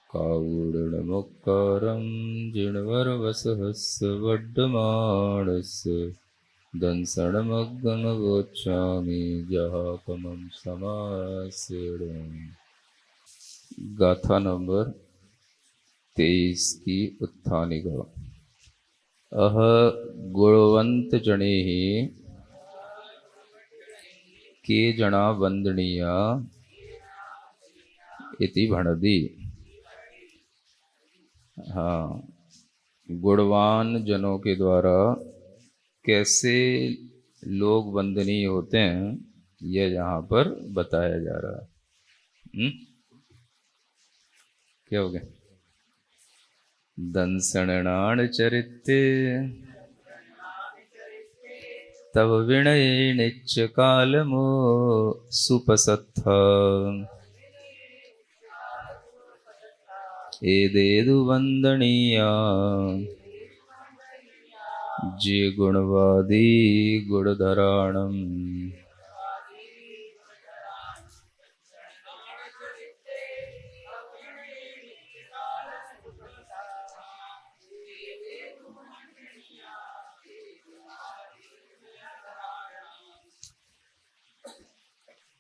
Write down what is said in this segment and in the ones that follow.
कावूर्णमुक्कारं जिणवरवसहस्य वड्डमाणस्य दंसनमग्गमगोच्छामि जहाकमं समास्येण। गाथा नंबर 23 की उत्थानिका। अह गुणवंत जने के जना वंदनीया इति भणदी। हाँ, गुणवान जनों के द्वारा कैसे लोग वंदनीय होते हैं यह यहाँ पर बताया जा रहा है। क्या हो गया? दंसणान चरिते तव विनय निच कालमो सुपसत्थ एदेदु वंदनीया जे गुणवादी गुणधराणम।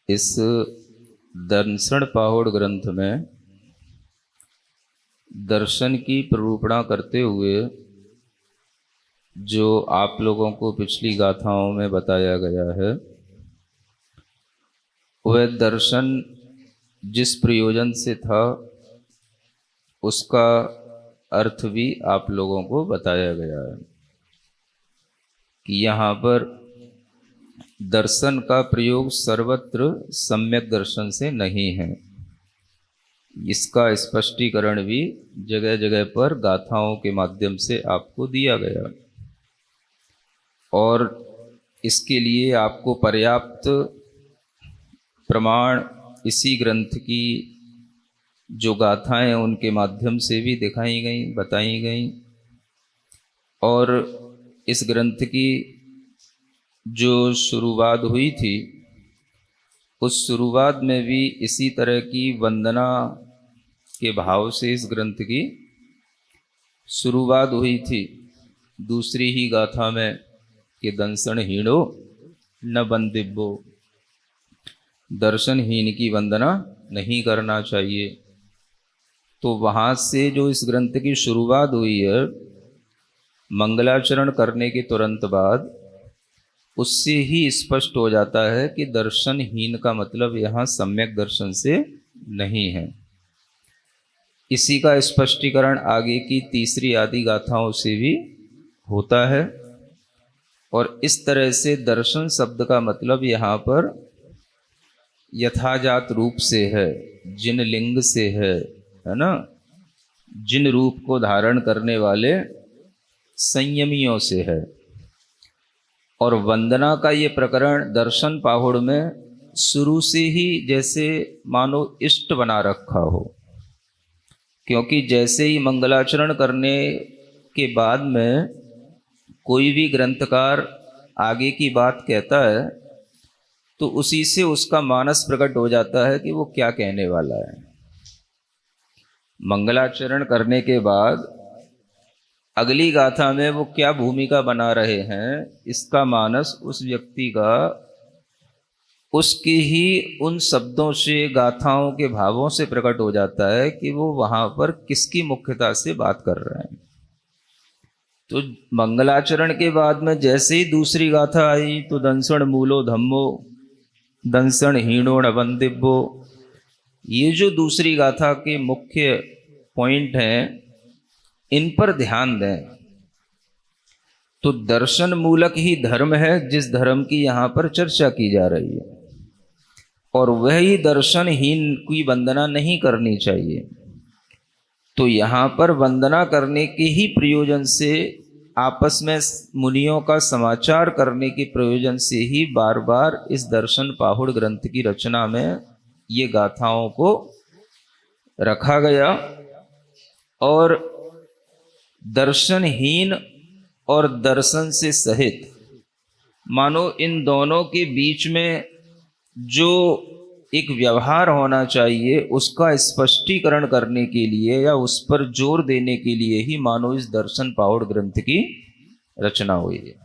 इस दर्शन पाहुड़ ग्रंथ में दर्शन की प्ररूपणा करते हुए जो आप लोगों को पिछली गाथाओं में बताया गया है, वह दर्शन जिस प्रयोजन से था उसका अर्थ भी आप लोगों को बताया गया है कि यहाँ पर दर्शन का प्रयोग सर्वत्र सम्यक दर्शन से नहीं है। इसका स्पष्टीकरण भी जगह जगह पर गाथाओं के माध्यम से आपको दिया गया और इसके लिए आपको पर्याप्त प्रमाण इसी ग्रंथ की जो गाथाएं उनके माध्यम से भी दिखाई गई, बताई गई। और इस ग्रंथ की जो शुरुआत हुई थी उस शुरुआत में भी इसी तरह की वंदना के भाव से इस ग्रंथ की शुरुआत हुई थी। दूसरी ही गाथा में कि दंसनहीनो न बंदिब्बो, दर्शनहीन की वंदना नहीं करना चाहिए। तो वहाँ से जो इस ग्रंथ की शुरुआत हुई है, मंगलाचरण करने के तुरंत बाद उससे ही स्पष्ट हो जाता है कि दर्शनहीन का मतलब यहाँ सम्यक दर्शन से नहीं है। इसी का स्पष्टीकरण आगे की तीसरी आदि गाथाओं से भी होता है। और इस तरह से दर्शन शब्द का मतलब यहाँ पर यथाजात रूप से है, जिन लिंग से है ना, जिन रूप को धारण करने वाले संयमियों से है। और वंदना का ये प्रकरण दर्शन पाहुड़ में शुरू से ही जैसे मानो इष्ट बना रखा हो, क्योंकि जैसे ही मंगलाचरण करने के बाद में कोई भी ग्रंथकार आगे की बात कहता है तो उसी से उसका मानस प्रकट हो जाता है कि वो क्या कहने वाला है। मंगलाचरण करने के बाद अगली गाथा में वो क्या भूमिका बना रहे हैं, इसका मानस उस व्यक्ति का उसके ही उन शब्दों से, गाथाओं के भावों से प्रकट हो जाता है कि वो वहाँ पर किसकी मुख्यता से बात कर रहे हैं। तो मंगलाचरण के बाद में जैसे ही दूसरी गाथा आई तो दंसण मूलो धम्मो दंसण हीणो न बंदिब्बो, ये जो दूसरी गाथा के मुख्य पॉइंट हैं इन पर ध्यान दें। तो दर्शन मूलक ही धर्म है जिस धर्म की यहाँ पर चर्चा की जा रही है, और वही दर्शनहीन की वंदना नहीं करनी चाहिए। तो यहाँ पर वंदना करने के ही प्रयोजन से, आपस में मुनियों का समाचार करने के प्रयोजन से ही बार बार इस दर्शन पाहुड़ ग्रंथ की रचना में ये गाथाओं को रखा गया। और दर्शनहीन और दर्शन से सहित, मानो इन दोनों के बीच में जो एक व्यवहार होना चाहिए, उसका स्पष्टीकरण करने के लिए या उस पर जोर देने के लिए ही मानो इस दर्शन पावड़ ग्रंथ की रचना हुई है।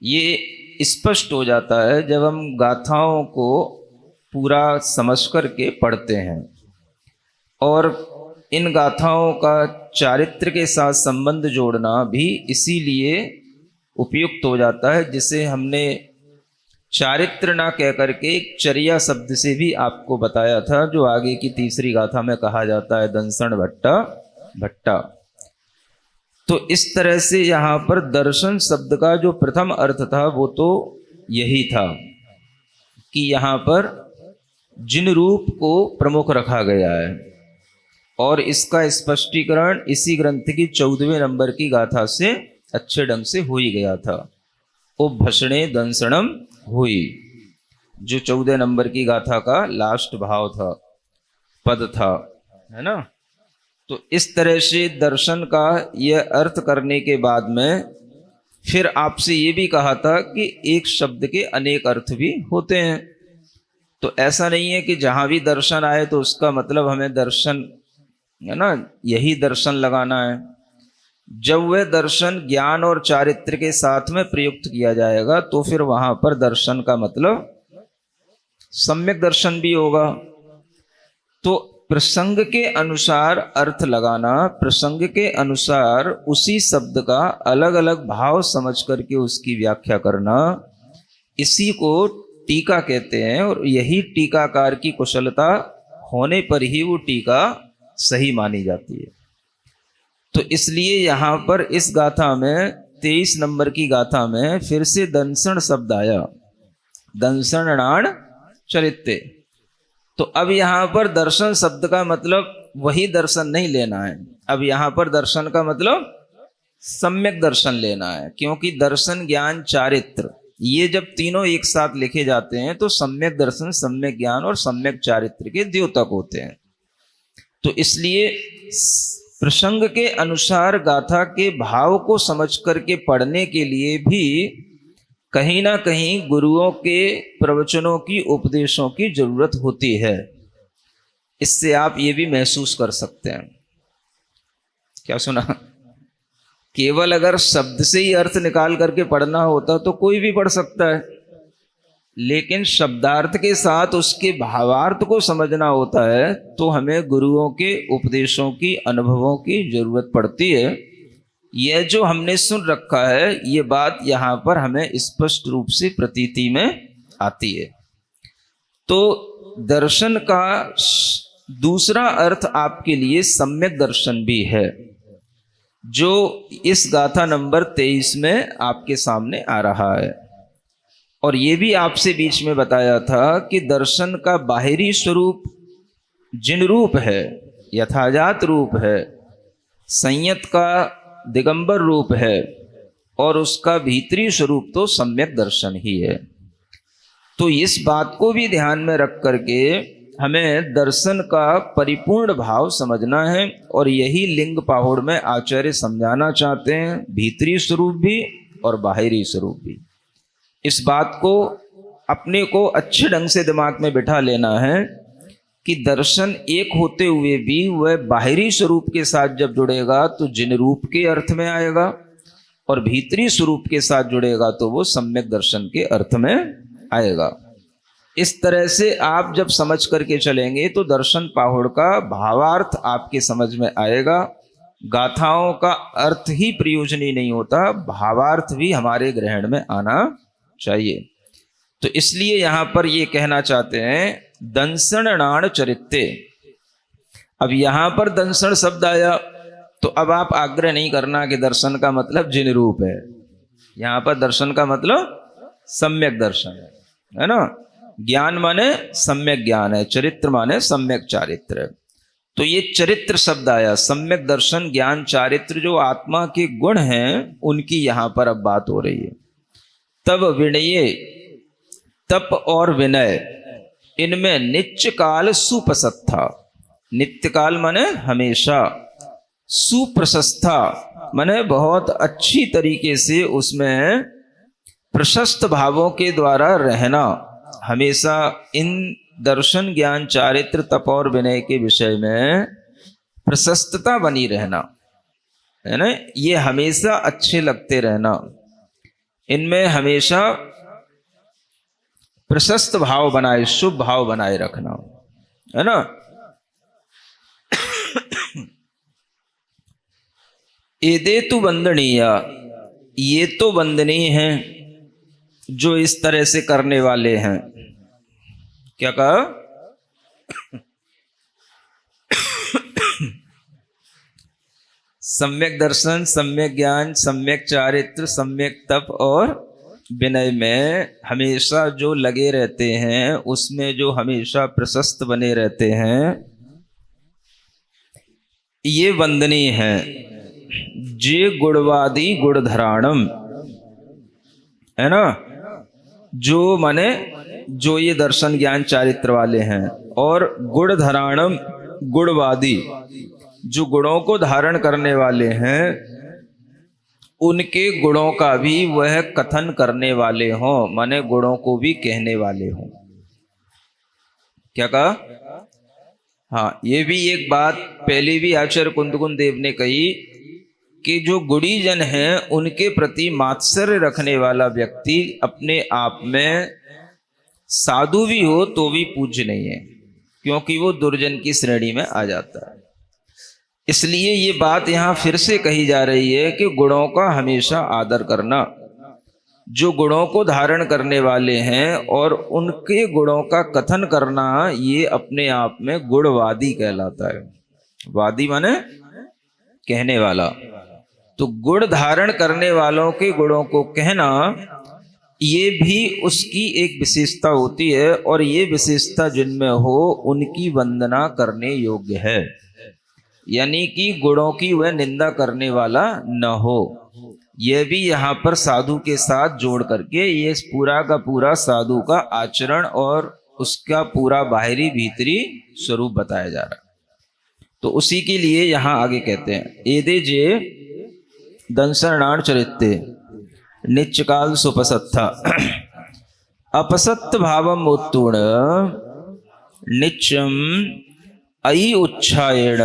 ये स्पष्ट हो जाता है जब हम गाथाओं को पूरा समझ करके पढ़ते हैं और इन गाथाओं का चारित्र के साथ संबंध जोड़ना भी इसीलिए उपयुक्त हो जाता है, जिसे हमने चारित्र ना कह करके एक चर्या शब्द से भी आपको बताया था, जो आगे की तीसरी गाथा में कहा जाता है दंसण भट्टा भट्टा। तो इस तरह से यहाँ पर दर्शन शब्द का जो प्रथम अर्थ था वो तो यही था कि यहाँ पर जिन रूप को प्रमुख रखा गया है, और इसका स्पष्टीकरण इसी ग्रंथ की 14वें नंबर की गाथा से अच्छे ढंग से हो ही गया था। उपभषणे दंसणम हुई, जो 14 नंबर की गाथा का लास्ट भाव था, पद था, है ना। तो इस तरह से दर्शन का यह अर्थ करने के बाद में फिर आपसे ये भी कहा था कि एक शब्द के अनेक अर्थ भी होते हैं। तो ऐसा नहीं है कि जहां भी दर्शन आए तो उसका मतलब हमें दर्शन, है ना, यही दर्शन लगाना है। जब वह दर्शन ज्ञान और चारित्र के साथ में प्रयुक्त किया जाएगा तो फिर वहां पर दर्शन का मतलब सम्यक दर्शन भी होगा। तो प्रसंग के अनुसार अर्थ लगाना, प्रसंग के अनुसार उसी शब्द का अलग अलग भाव समझ करके उसकी व्याख्या करना, इसी को टीका कहते हैं। और यही टीकाकार की कुशलता होने पर ही वो टीका सही मानी जाती है। तो इसलिए यहाँ पर इस गाथा में 23 नंबर की गाथा में फिर से दंसण शब्द आया, दंसणाण चरित्ते। तो अब यहाँ पर दर्शन शब्द का मतलब वही दर्शन नहीं लेना है, अब यहाँ पर दर्शन का मतलब सम्यक दर्शन लेना है, क्योंकि दर्शन ज्ञान चारित्र ये जब तीनों एक साथ लिखे जाते हैं तो सम्यक दर्शन, सम्यक ज्ञान और सम्यक चारित्र के द्योतक होते हैं। तो इसलिए प्रसंग के अनुसार गाथा के भाव को समझ करके पढ़ने के लिए भी कहीं ना कहीं गुरुओं के प्रवचनों की, उपदेशों की जरूरत होती है। इससे आप ये भी महसूस कर सकते हैं। क्या सुना? केवल अगर शब्द से ही अर्थ निकाल करके पढ़ना होता तो कोई भी पढ़ सकता है, लेकिन शब्दार्थ के साथ उसके भावार्थ को समझना होता है तो हमें गुरुओं के उपदेशों की, अनुभवों की जरूरत पड़ती है। यह जो हमने सुन रखा है ये बात यहाँ पर हमें स्पष्ट रूप से प्रतीति में आती है। तो दर्शन का दूसरा अर्थ आपके लिए सम्यक दर्शन भी है, जो इस गाथा नंबर 23 में आपके सामने आ रहा है। और ये भी आपसे बीच में बताया था कि दर्शन का बाहरी स्वरूप जिन रूप है, यथाजात रूप है, संयत का दिगंबर रूप है, और उसका भीतरी स्वरूप तो सम्यक दर्शन ही है। तो इस बात को भी ध्यान में रख करके हमें दर्शन का परिपूर्ण भाव समझना है, और यही लिंग पाहुड़ में आचार्य समझाना चाहते हैं, भीतरी स्वरूप भी और बाहरी स्वरूप भी। इस बात को अपने को अच्छे ढंग से दिमाग में बिठा लेना है कि दर्शन एक होते हुए भी वह बाहरी स्वरूप के साथ जब जुड़ेगा तो जिन रूप के अर्थ में आएगा, और भीतरी स्वरूप के साथ जुड़ेगा तो वो सम्यक दर्शन के अर्थ में आएगा। इस तरह से आप जब समझ करके चलेंगे तो दर्शन पाहुड़ का भावार्थ आपके समझ में आएगा। गाथाओं का अर्थ ही प्रयोजनीय नहीं होता, भावार्थ भी हमारे ग्रहण में आना चाहिए। तो इसलिए यहां पर ये कहना चाहते हैं दंसणाण चरित्ते। अब यहां पर दंसण शब्द आया तो अब आप आग्रह नहीं करना कि दर्शन का मतलब जिन रूप है। यहां पर दर्शन का मतलब सम्यक दर्शन है ना। ज्ञान माने सम्यक ज्ञान है, चरित्र माने सम्यक चारित्र है। तो ये चरित्र शब्द आया, सम्यक दर्शन, ज्ञान, चारित्र जो आत्मा के गुण हैं उनकी यहां पर अब बात हो रही है। तब विनये, तप और विनय, इनमें नित्य काल सुप्रसस्था। नित्य काल माने हमेशा, सुप्रशस्था माने बहुत अच्छी तरीके से उसमें प्रशस्त भावों के द्वारा रहना, हमेशा इन दर्शन ज्ञान चारित्र तप और विनय के विषय में प्रशस्तता बनी रहना, है ना, ये हमेशा अच्छे लगते रहना, इनमें हमेशा प्रशस्त भाव बनाए, शुभ भाव बनाए रखना, है ना। एदे तो वंदनीय, ये तो वंदनीय हैं जो इस तरह से करने वाले हैं। क्या कहा? सम्यक दर्शन, सम्यक ज्ञान, सम्यक चारित्र, सम्यक तप और विनय में हमेशा जो लगे रहते हैं, उसमें जो हमेशा प्रशस्त बने रहते हैं, ये वंदनीय हैं। जे गुणवादी गुणधराणम, है ना, जो माने जो ये दर्शन ज्ञान चारित्र वाले हैं, और गुणधराणम गुणवादी, जो गुणों को धारण करने वाले हैं, उनके गुणों का भी वह कथन करने वाले हों, माने गुणों को भी कहने वाले हों। क्या कहा? हाँ, ये भी एक बात पहले भी आचार्य कुंदकुंद देव ने कही कि जो गुणीजन हैं उनके प्रति मात्सर्य रखने वाला व्यक्ति अपने आप में साधु भी हो तो भी पूज्य नहीं है, क्योंकि वो दुर्जन की श्रेणी में आ जाता है। इसलिए ये बात यहाँ फिर से कही जा रही है कि गुणों का हमेशा आदर करना, जो गुणों को धारण करने वाले हैं और उनके गुणों का कथन करना, ये अपने आप में गुणवादी कहलाता है। वादी माने कहने वाला। तो गुण धारण करने वालों के गुणों को कहना, ये भी उसकी एक विशेषता होती है, और ये विशेषता जिनमें हो उनकी वंदना करने योग्य है। यानी कि गुणों की वह निंदा करने वाला न हो। यह भी यहाँ पर साधु के साथ जोड़ करके ये पूरा का पूरा साधु का आचरण और उसका पूरा बाहरी भीतरी स्वरूप बताया जा रहा है। तो उसी के लिए यहाँ आगे कहते हैं, एदे जे दंसरणाण चरित्ते नित्यकाल सुपसत्था अपसत्त भावम उत्तूर्ण नित्यम अयि उच्छायेण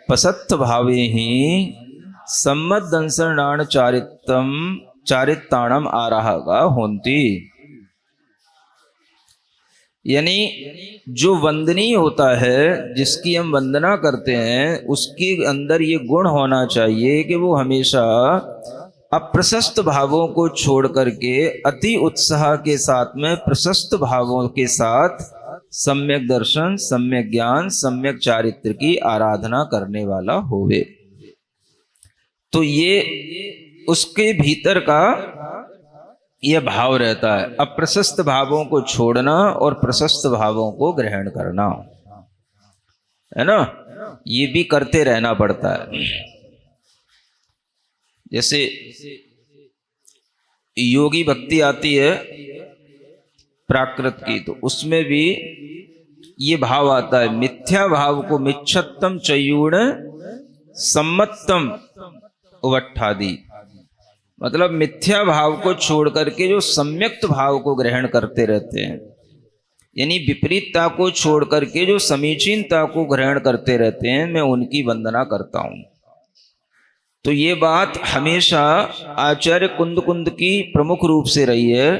पसत्त भावे ही सम्मत दंसरणाण चारित्ताणम आराहगा होंती। यानी जो वंदनीय होता है, जिसकी हम वंदना करते हैं, उसके अंदर ये गुण होना चाहिए कि वो हमेशा अप्रशस्त भावों को छोड़ करके अति उत्साह के साथ में प्रशस्त भावों के साथ सम्यक दर्शन, सम्यक ज्ञान, सम्यक चारित्र की आराधना करने वाला होवे। तो ये उसके भीतर का यह भाव रहता है, अप्रशस्त भावों को छोड़ना और प्रशस्त भावों को ग्रहण करना, है ना। ये भी करते रहना पड़ता है। जैसे योगी भक्ति आती है प्राकृत की, तो उसमें भी ये भाव आता है, मिथ्या भाव को मिच्छत्तम चयूण सम्मत्तम उवट्ठादि, मतलब मिथ्या भाव को छोड़ करके जो सम्यक्त भाव को ग्रहण करते रहते हैं, यानी विपरीतता को छोड़ करके जो समीचीनता को ग्रहण करते रहते हैं, मैं उनकी वंदना करता हूं। तो ये बात हमेशा आचार्य कुंद की प्रमुख रूप से रही है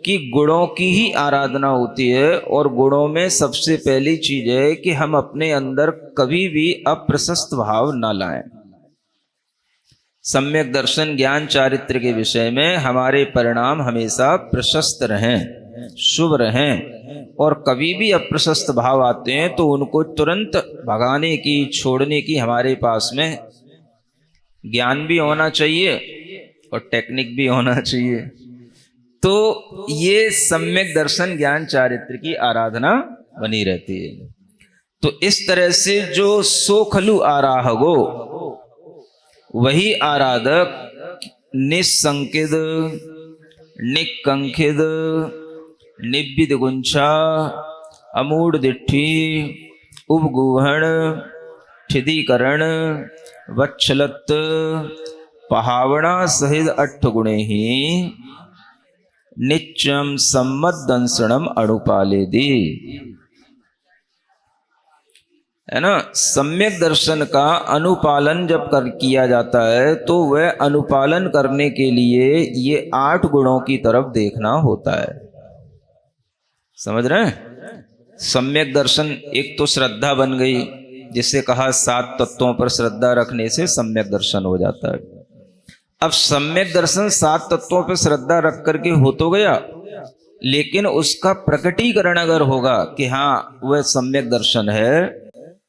कि गुणों की ही आराधना होती है, और गुणों में सबसे पहली चीज है कि हम अपने अंदर कभी भी अप्रशस्त भाव न लाएं। सम्यक दर्शन ज्ञान चारित्र के विषय में हमारे परिणाम हमेशा प्रशस्त रहें, शुभ रहें, और कभी भी अप्रशस्त भाव आते हैं तो उनको तुरंत भगाने की, छोड़ने की हमारे पास में ज्ञान भी होना चाहिए और टेक्निक भी होना चाहिए। तो ये सम्यक दर्शन ज्ञान चारित्र की आराधना बनी रहती है। तो इस तरह से जो सो खलु आराहगो, वही आराधक निसंकित, निकंखित, निब्बिद गुंछा, अमूढ़ दिट्ठी, उपगूहण, ठिदीकरण, वच्छलत, पहावणा सहित 8 गुणे ही नित्यम सम्मदंसनम अणुपालेदी, है ना। सम्यक दर्शन का अनुपालन जब कर किया जाता है तो वह अनुपालन करने के लिए ये 8 गुणों की तरफ देखना होता है। समझ रहे हैं? सम्यक दर्शन एक तो श्रद्धा बन गई, जिसे कहा 7 तत्वों पर श्रद्धा रखने से सम्यक दर्शन हो जाता है। अब सम्यक दर्शन 7 तत्वों पर श्रद्धा रख करके हो तो गया, लेकिन उसका प्रकटीकरण अगर होगा कि हाँ वह सम्यक दर्शन है,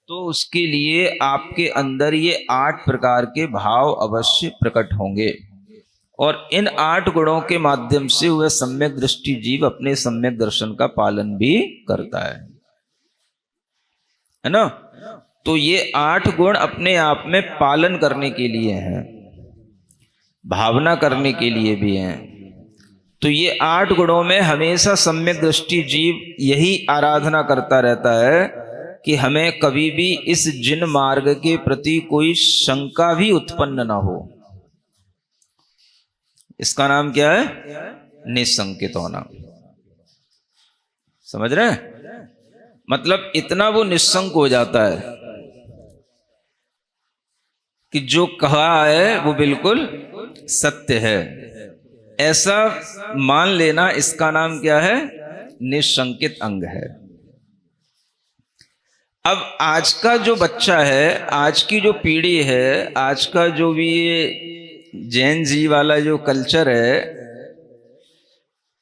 तो उसके लिए आपके अंदर ये 8 प्रकार के भाव अवश्य प्रकट होंगे, और इन 8 गुणों के माध्यम से वह सम्यक दृष्टि जीव अपने सम्यक दर्शन का पालन भी करता है ना। तो ये 8 गुण अपने आप में पालन करने के लिए हैं, भावना करने के लिए भी हैं। तो ये 8 गुणों में हमेशा सम्यक दृष्टि जीव यही आराधना करता रहता है कि हमें कभी भी इस जिन मार्ग के प्रति कोई शंका भी उत्पन्न ना हो। इसका नाम क्या है? निशंकित होना। समझ रहे हैं? मतलब इतना वो निशंक हो जाता है कि जो कहा है वो बिल्कुल सत्य है, ऐसा मान लेना, इसका नाम क्या है? निशंकित अंग है। अब आज का जो बच्चा है, आज की जो पीढ़ी है, आज का जो भी ये जैन जी वाला जो कल्चर है,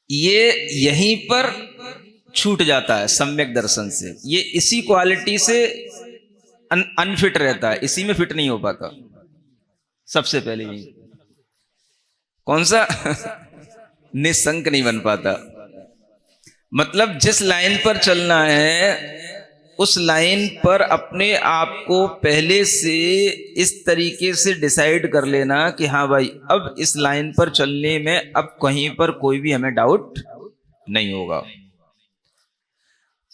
ये यहीं पर छूट जाता है सम्यक दर्शन से। ये इसी क्वालिटी से अनफिट रहता है, इसी में फिट नहीं हो पाता। सबसे पहले यही कौन सा निशंक नहीं बन पाता। मतलब जिस लाइन पर चलना है उस लाइन पर अपने आप को पहले से इस तरीके से डिसाइड कर लेना कि हाँ भाई अब इस लाइन पर चलने में अब कहीं पर कोई भी हमें डाउट नहीं होगा।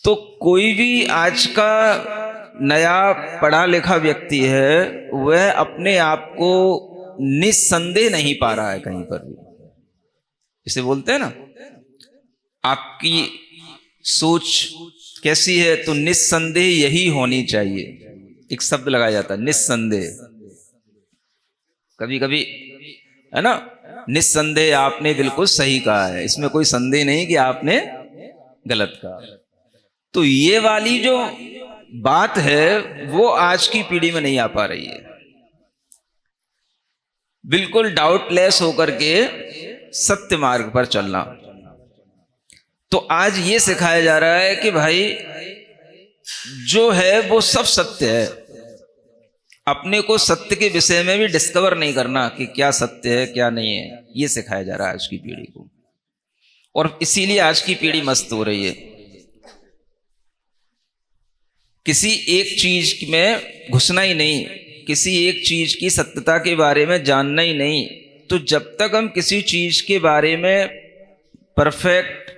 तो कोई भी आज का नया पढ़ा लिखा व्यक्ति है वह अपने आप को निस्संदेह नहीं पा रहा है कहीं पर भी। इसे बोलते हैं ना, आपकी सोच कैसी है तो निस्संदेह यही होनी चाहिए। एक शब्द लगाया जाता है निस्संदेह। कभी कभी है ना, निस्संदेह आपने बिल्कुल सही कहा है, इसमें कोई संदेह नहीं कि आपने गलत कहा। तो ये वाली जो बात है वो आज की पीढ़ी में नहीं आ पा रही है। बिल्कुल डाउटलेस होकर के सत्य मार्ग पर चलना। तो आज ये सिखाया जा रहा है कि भाई जो है वो सब सत्य है। अपने को सत्य के विषय में भी डिस्कवर नहीं करना कि क्या सत्य है क्या नहीं है, ये सिखाया जा रहा है आज की पीढ़ी को। और इसीलिए आज की पीढ़ी मस्त हो रही है। किसी एक चीज में घुसना ही नहीं, किसी एक चीज की सत्यता के बारे में जानना ही नहीं। तो जब तक हम किसी चीज के बारे में परफेक्ट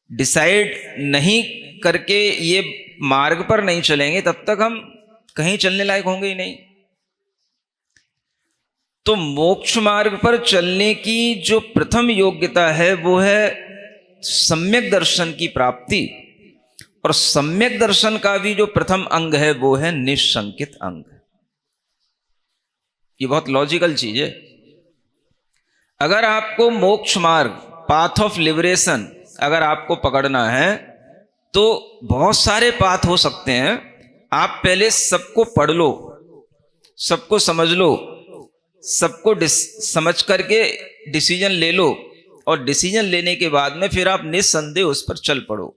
डिसाइड नहीं करके ये मार्ग पर नहीं चलेंगे तब तक हम कहीं चलने लायक होंगे ही नहीं। तो मोक्ष मार्ग पर चलने की जो प्रथम योग्यता है वो है सम्यक दर्शन की प्राप्ति। और सम्यक दर्शन का भी जो प्रथम अंग है वो है निशंकित अंग। ये बहुत लॉजिकल चीज है। अगर आपको मोक्ष मार्ग, पाथ ऑफ लिबरेशन अगर आपको पकड़ना है तो बहुत सारे पाथ हो सकते हैं। आप पहले सबको पढ़ लो, सबको समझ लो, सबको समझ करके डिसीजन ले लो, और डिसीजन लेने के बाद में फिर आप निस्संदेह उस पर चल पड़ो।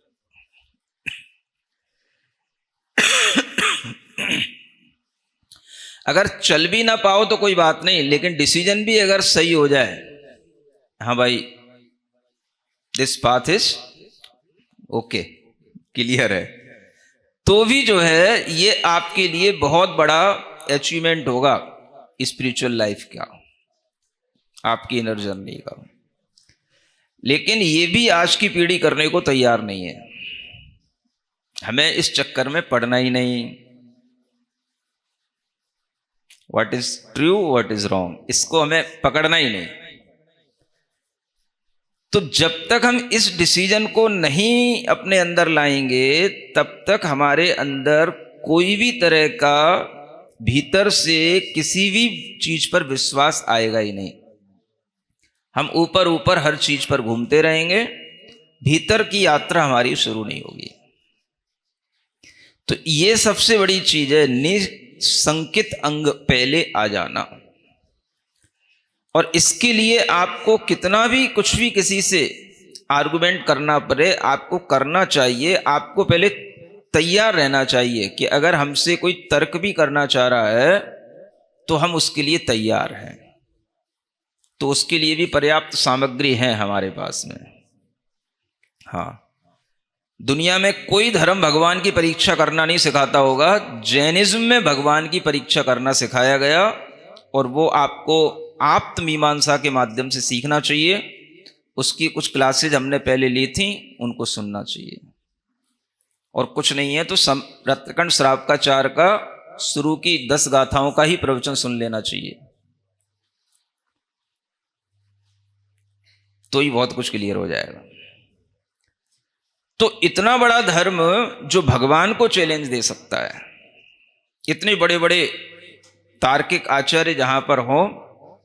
अगर चल भी ना पाओ तो कोई बात नहीं, लेकिन डिसीजन भी अगर सही हो जाए, हाँ भाई this path is okay, clear है, तो भी जो है ये आपके लिए बहुत बड़ा अचीवमेंट होगा स्पिरिचुअल लाइफ का, आपकी इनर जर्नी का। लेकिन ये भी आज की पीढ़ी करने को तैयार नहीं है। हमें इस चक्कर में पढ़ना ही नहीं, what is true what is wrong, इसको हमें पकड़ना ही नहीं। तो जब तक हम इस डिसीजन को नहीं अपने अंदर लाएंगे तब तक हमारे अंदर कोई भी तरह का भीतर से किसी भी चीज पर विश्वास आएगा ही नहीं। हम ऊपर ऊपर हर चीज पर घूमते रहेंगे, भीतर की यात्रा हमारी शुरू नहीं होगी। तो ये सबसे बड़ी चीज है, निसंकित अंग पहले आ जाना। और इसके लिए आपको कितना भी कुछ भी किसी से आर्गुमेंट करना पड़े, आपको करना चाहिए, आपको पहले तैयार रहना चाहिए कि अगर हमसे कोई तर्क भी करना चाह रहा है तो हम उसके लिए तैयार हैं। तो उसके लिए भी पर्याप्त सामग्री है हमारे पास में। हाँ, दुनिया में कोई धर्म भगवान की परीक्षा करना नहीं सिखाता होगा। जैनिज्म में भगवान की परीक्षा करना सिखाया गया, और वो आपको आप्त मीमांसा के माध्यम से सीखना चाहिए। उसकी कुछ क्लासेज हमने पहले ली थी, उनको सुनना चाहिए। और कुछ नहीं है तो रत्नकंड श्रावकाचार्य का शुरू की 10 गाथाओं का ही प्रवचन सुन लेना चाहिए, तो ही बहुत कुछ क्लियर हो जाएगा। तो इतना बड़ा धर्म जो भगवान को चैलेंज दे सकता है, इतने बड़े बड़े तार्किक आचार्य जहां पर हो,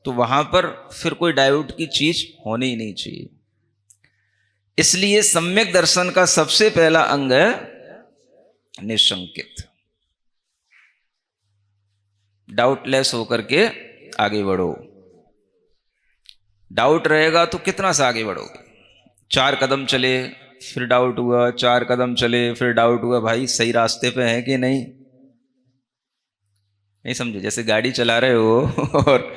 तो वहां पर फिर कोई डाउट की चीज होनी ही नहीं चाहिए। इसलिए सम्यक दर्शन का सबसे पहला अंग है निशंकित। डाउटलेस होकर के आगे बढ़ो। डाउट रहेगा तो कितना सा आगे बढ़ोगे? 4 कदम चले फिर डाउट हुआ, 4 कदम चले फिर डाउट हुआ, भाई सही रास्ते पे है कि नहीं? नहीं समझे? जैसे गाड़ी चला रहे हो और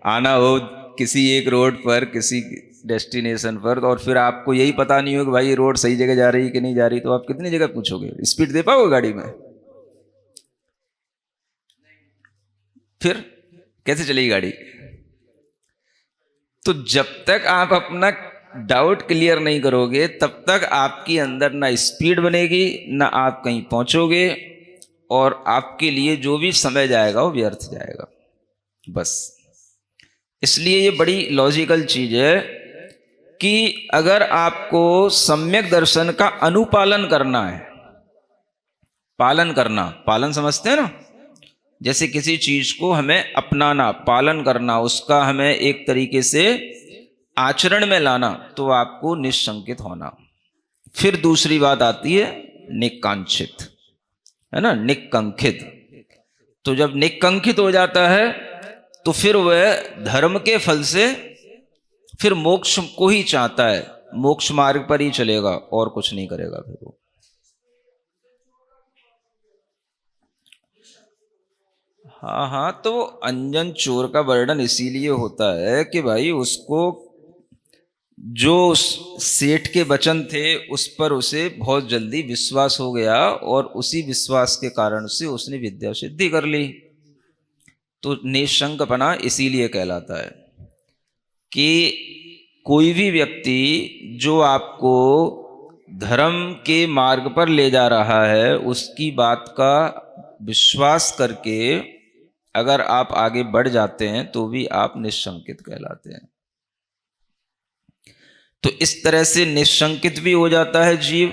आना हो किसी एक रोड पर, किसी डेस्टिनेशन पर, और फिर आपको यही पता नहीं हो कि भाई ये रोड सही जगह जा रही है कि नहीं जा रही, तो आप कितनी जगह पूछोगे? स्पीड दे पाओगे गाड़ी में? फिर कैसे चलेगी गाड़ी? तो जब तक आप अपना डाउट क्लियर नहीं करोगे तब तक आपके अंदर ना स्पीड बनेगी, ना आप कहीं पहुंचोगे, और आपके लिए जो भी समय जाएगा वो व्यर्थ जाएगा बस। इसलिए ये बड़ी लॉजिकल चीज है कि अगर आपको सम्यक दर्शन का अनुपालन करना है, पालन करना, पालन समझते हैं ना, जैसे किसी चीज को हमें अपनाना, पालन करना, उसका हमें एक तरीके से आचरण में लाना, तो आपको निशंकित होना। फिर दूसरी बात आती है निकांक्षित, है ना, निकंखित। तो जब निकंखित हो जाता है तो फिर वह धर्म के फल से फिर मोक्ष को ही चाहता है, मोक्ष मार्ग पर ही चलेगा और कुछ नहीं करेगा फिर वो। हाँ हाँ, तो अंजन चोर का वर्णन इसीलिए होता है कि भाई उसको जो सेठ के वचन थे उस पर उसे बहुत जल्दी विश्वास हो गया, और उसी विश्वास के कारण से उसने विद्या सिद्धि कर ली। तो निशंकपना इसीलिए कहलाता है कि कोई भी व्यक्ति जो आपको धर्म के मार्ग पर ले जा रहा है, उसकी बात का विश्वास करके अगर आप आगे बढ़ जाते हैं तो भी आप निशंकित कहलाते हैं। तो इस तरह से निशंकित भी हो जाता है जीव।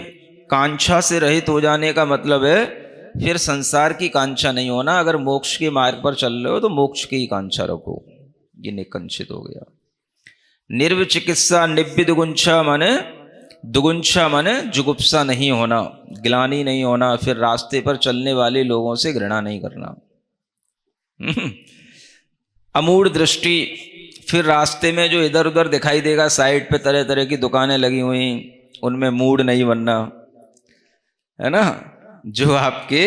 कांक्षा से रहित हो जाने का मतलब है फिर संसार की कांक्षा नहीं होना। अगर मोक्ष के मार्ग पर चल रहे हो तो मोक्ष की ही कांक्षा रखो। ये निकंचित हो गया। निर्विचिकित्सा निव्विदुगुंछा माने, दुगुंछा माने जुगुप्सा नहीं होना, ग्लानि नहीं होना, फिर रास्ते पर चलने वाले लोगों से घृणा नहीं करना। अमूढ़ दृष्टि, फिर रास्ते में जो इधर उधर दिखाई देगा, साइड पे तरह तरह की दुकानें लगी हुई, उनमें मूड नहीं बनना, है ना, जो आपके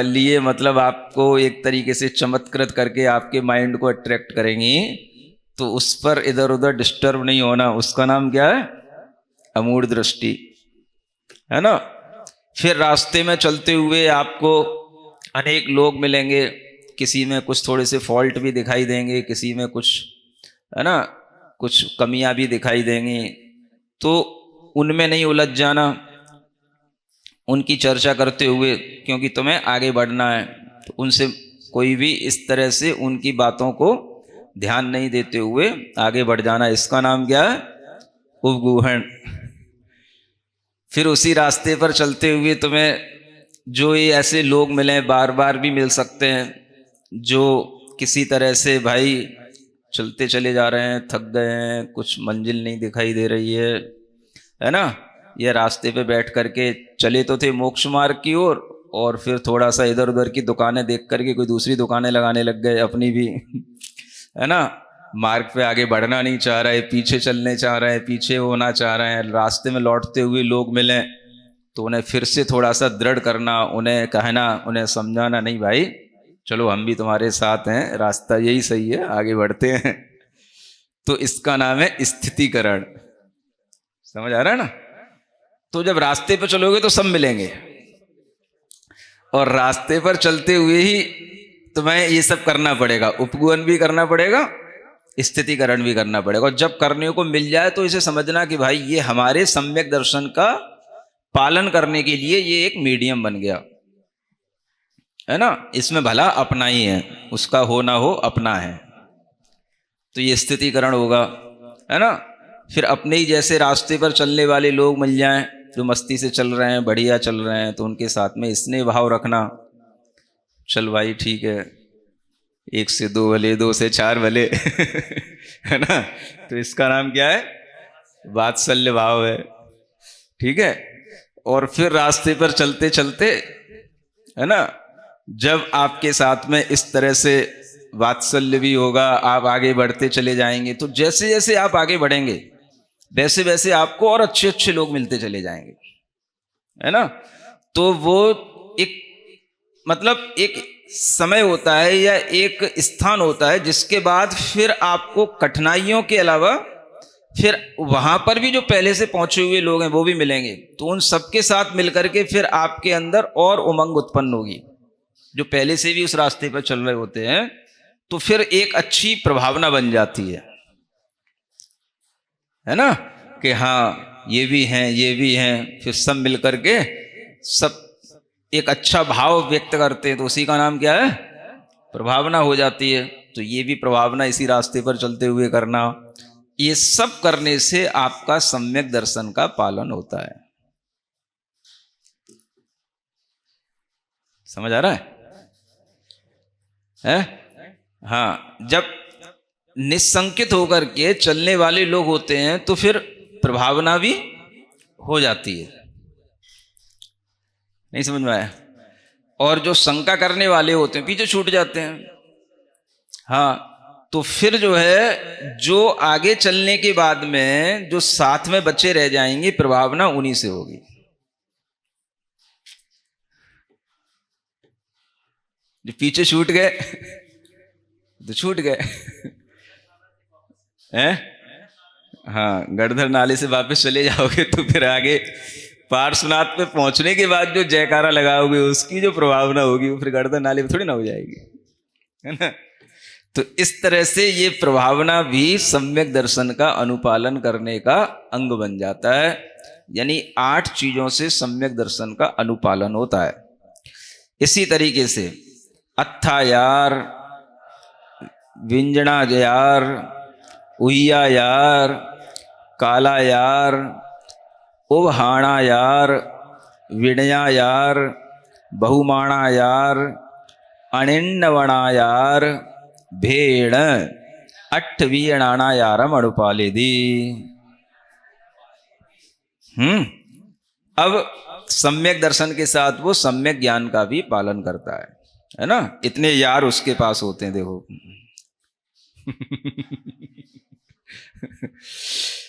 लिए मतलब आपको एक तरीके से चमत्कृत करके आपके माइंड को अट्रैक्ट करेंगी, तो उस पर इधर उधर डिस्टर्ब नहीं होना। उसका नाम क्या है? अमूढ़ दृष्टि, है ना। फिर रास्ते में चलते हुए आपको अनेक लोग मिलेंगे, किसी में कुछ थोड़े से फॉल्ट भी दिखाई देंगे, किसी में कुछ, है ना, कुछ कमियां भी दिखाई देंगी, तो उनमें नहीं उलझ जाना उनकी चर्चा करते हुए, क्योंकि तुम्हें आगे बढ़ना है। तो उनसे कोई भी इस तरह से उनकी बातों को ध्यान नहीं देते हुए आगे बढ़ जाना, इसका नाम क्या है? उपगूहन। फिर उसी रास्ते पर चलते हुए तुम्हें जो ये ऐसे लोग मिले, बार बार भी मिल सकते हैं, जो किसी तरह से भाई चलते चले जा रहे हैं, थक गए हैं, कुछ मंजिल नहीं दिखाई दे रही है ना, ये रास्ते पे बैठ करके चले तो थे मोक्ष मार्ग की ओर, और फिर थोड़ा सा इधर उधर की दुकानें देख करके कोई दूसरी दुकानें लगाने लग गए अपनी भी, है ना। मार्ग पे आगे बढ़ना नहीं चाह रहे, पीछे चलने चाह रहे हैं, पीछे होना चाह रहे हैं। रास्ते में लौटते हुए लोग मिले तो उन्हें फिर से थोड़ा सा दृढ़ करना, उन्हें कहना, उन्हें समझाना, नहीं भाई चलो हम भी तुम्हारे साथ हैं, रास्ता यही सही है, आगे बढ़ते हैं। तो इसका नाम है स्थितिकरण। समझ आ रहा है ना। तो जब रास्ते पर चलोगे तो सब मिलेंगे, और रास्ते पर चलते हुए ही तुम्हें ये सब करना पड़ेगा, उपगुहन भी करना पड़ेगा, स्थितिकरण भी करना पड़ेगा। और जब करने को मिल जाए तो इसे समझना कि भाई ये हमारे सम्यक दर्शन का पालन करने के लिए ये एक मीडियम बन गया, है ना। इसमें भला अपना ही है, उसका हो ना हो अपना है। तो ये स्थितिकरण होगा, है ना। फिर अपने ही जैसे रास्ते पर चलने वाले लोग मिल जाएं जो मस्ती से चल रहे हैं, बढ़िया चल रहे हैं, तो उनके साथ में स्नेह भाव रखना। चल भाई ठीक है, 1 से 2 भले, 2 से 4 भले है ना। तो इसका नाम क्या है? वात्सल्य भाव है, ठीक है। और फिर रास्ते पर चलते चलते, है ना, जब आपके साथ में इस तरह से वात्सल्य भी होगा, आप आगे बढ़ते चले जाएंगे, तो जैसे जैसे आप आगे बढ़ेंगे वैसे वैसे आपको और अच्छे अच्छे लोग मिलते चले जाएंगे, है ना। तो वो एक मतलब एक समय होता है या एक स्थान होता है जिसके बाद फिर आपको कठिनाइयों के अलावा फिर वहां पर भी जो पहले से पहुंचे हुए लोग हैं वो भी मिलेंगे। तो उन सबके साथ मिलकर के फिर आपके अंदर और उमंग उत्पन्न होगी। जो पहले से भी उस रास्ते पर चल रहे होते हैं तो फिर एक अच्छी प्रभावना बन जाती है ना, कि हाँ ये भी हैं, ये भी हैं। फिर सब मिल करके सब एक अच्छा भाव व्यक्त करते हैं, तो उसी का नाम क्या है? प्रभावना हो जाती है। तो ये भी प्रभावना इसी रास्ते पर चलते हुए करना, ये सब करने से आपका सम्यक दर्शन का पालन होता है। समझ आ रहा है? हाँ, जब निसंकित होकर के चलने वाले लोग होते हैं तो फिर प्रभावना भी हो जाती है। नहीं समझ में आया? और जो शंका करने वाले होते हैं पीछे छूट जाते हैं। हाँ, तो फिर जो है, जो आगे चलने के बाद में जो साथ में बच्चे रह जाएंगे, प्रभावना उन्हीं से होगी। जो पीछे छूट गए तो छूट गए हैं। हाँ, गड़धर नाले से वापस चले जाओगे तो फिर आगे पार्श्वनाथ पे पहुंचने के बाद जो जयकारा लगाओगे उसकी जो प्रभावना होगी वो फिर गड़धर नाले पे थोड़ी ना हो जाएगी, है ना। तो इस तरह से ये प्रभावना भी सम्यक दर्शन का अनुपालन करने का अंग बन जाता है। यानी 8 चीजों से सम्यक दर्शन का अनुपालन होता है। इसी तरीके से अत्थायार, विंजणायार, उह्यायार, कालायार, उवहाणायार, विणयायार, बहुमाणायार, अणिन्नवणायार, भेड़, अट्ठवीणाणायारम अनुपालेदी। अब सम्यक दर्शन के साथ वो सम्यक ज्ञान का भी पालन करता है ना। इतने यार उसके पास होते हैं, देखो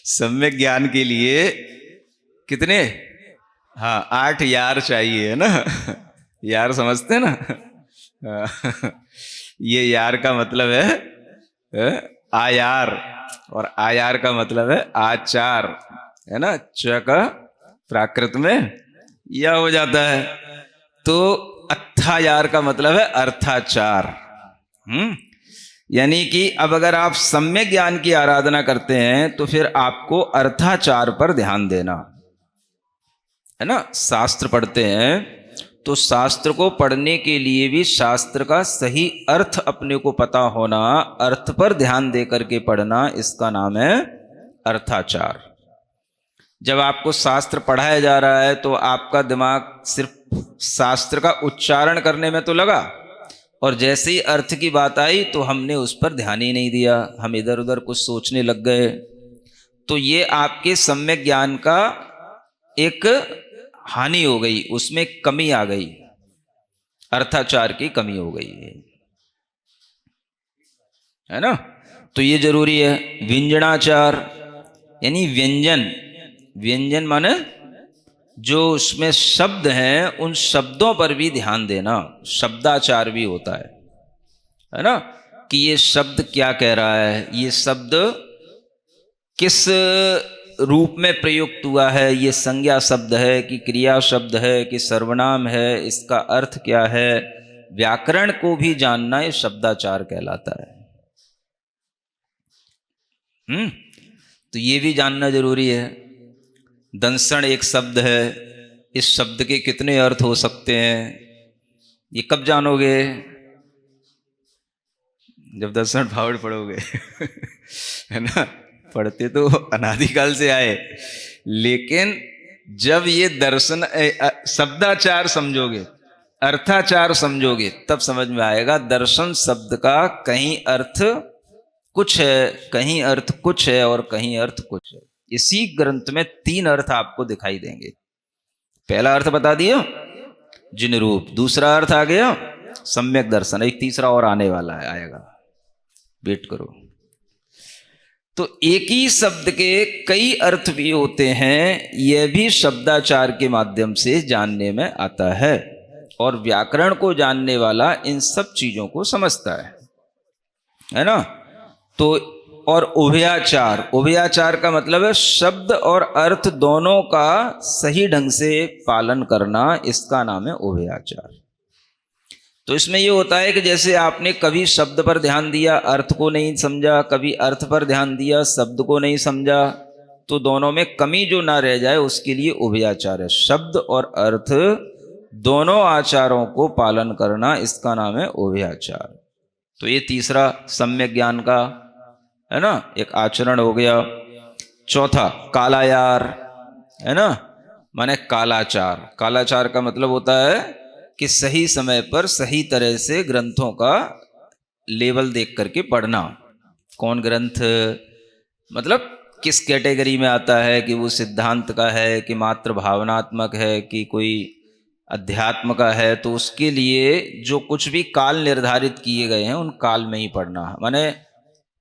सम्यक ज्ञान के लिए कितने? हाँ, 8 यार चाहिए, है ना। यार समझते हैं ना। ये यार का मतलब है आयार, और आयार का मतलब है आचार, है ना। च का प्राकृत में या हो जाता है। तो अत्थायार का मतलब है अर्थाचार। यानी कि अब अगर आप सम्यक ज्ञान की आराधना करते हैं तो फिर आपको अर्थाचार पर ध्यान देना, है ना। शास्त्र पढ़ते हैं तो शास्त्र को पढ़ने के लिए भी शास्त्र का सही अर्थ अपने को पता होना, अर्थ पर ध्यान दे करके पढ़ना, इसका नाम है अर्थाचार। जब आपको शास्त्र पढ़ाया जा रहा है तो आपका दिमाग सिर्फ शास्त्र का उच्चारण करने में तो लगा, और जैसे ही अर्थ की बात आई तो हमने उस पर ध्यान ही नहीं दिया, हम इधर उधर कुछ सोचने लग गए। तो ये आपके सम्यक ज्ञान का एक हानि हो गई, उसमें कमी आ गई, अर्थाचार की कमी हो गई है ना। तो ये जरूरी है। व्यंजनाचार यानी व्यंजन, व्यंजन माने जो उसमें शब्द हैं उन शब्दों पर भी ध्यान देना, शब्दाचार भी होता है ना, कि ये शब्द क्या कह रहा है, ये शब्द किस रूप में प्रयुक्त हुआ है, ये संज्ञा शब्द है कि क्रिया शब्द है कि सर्वनाम है, इसका अर्थ क्या है। व्याकरण को भी जानना ये शब्दाचार कहलाता है। तो ये भी जानना जरूरी है। दंसण एक शब्द है, इस शब्द के कितने अर्थ हो सकते हैं, ये कब जानोगे, जब दर्शन भावड़ पढ़ोगे है ना। पढ़ते तो अनादिकाल से आए, लेकिन जब ये दर्शन शब्दाचार समझोगे, अर्थाचार समझोगे, तब समझ में आएगा दर्शन शब्द का कहीं अर्थ कुछ है, कहीं अर्थ कुछ है और कहीं अर्थ कुछ है। इसी ग्रंथ में 3 अर्थ आपको दिखाई देंगे। पहला अर्थ बता दिया जिन रूप, दूसरा अर्थ आ गया सम्यक दर्शन, एक तीसरा और आने वाला है, आएगा, वेट करो। तो एक ही शब्द के कई अर्थ भी होते हैं, यह भी शब्दाचार के माध्यम से जानने में आता है, और व्याकरण को जानने वाला इन सब चीजों को समझता है ना। तो और उभयाचार, उभयाचार का मतलब है शब्द और अर्थ दोनों का सही ढंग से पालन करना, इसका नाम है उभयाचार। तो इसमें यह होता है कि जैसे आपने कभी शब्द पर ध्यान दिया, अर्थ को नहीं समझा, कभी अर्थ पर ध्यान दिया, शब्द को नहीं समझा, तो दोनों में कमी जो ना रह जाए उसके लिए उभयाचार है। शब्द और अर्थ दोनों आचारों को पालन करना, इसका नाम है उभयाचार। तो ये तीसरा सम्यक ज्ञान का है ना एक आचरण हो गया। चौथा कालायार है ना, माने कालाचार। कालाचार का मतलब होता है कि सही समय पर सही तरह से ग्रंथों का लेवल देख करके पढ़ना। कौन ग्रंथ मतलब किस कैटेगरी में आता है, कि वो सिद्धांत का है कि मात्र भावनात्मक है कि कोई अध्यात्म का है, तो उसके लिए जो कुछ भी काल निर्धारित किए गए हैं उन काल में ही पढ़ना। माने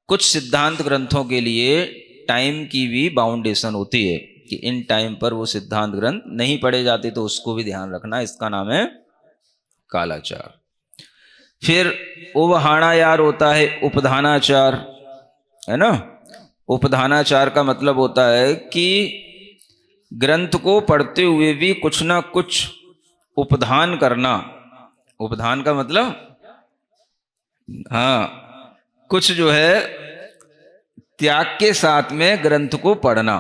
कुछ सिद्धांत ग्रंथों के लिए टाइम की भी बाउंडेशन होती है कि इन टाइम पर वो सिद्धांत ग्रंथ नहीं पढ़े जाते, तो उसको भी ध्यान रखना, इसका नाम है कालाचार। फिर उवहाणायार होता है उपधानाचार है ना। उपधानाचार का मतलब होता है कि ग्रंथ को पढ़ते हुए भी कुछ ना कुछ उपधान करना। उपधान का मतलब हाँ, कुछ जो है त्याग के साथ में ग्रंथ को पढ़ना,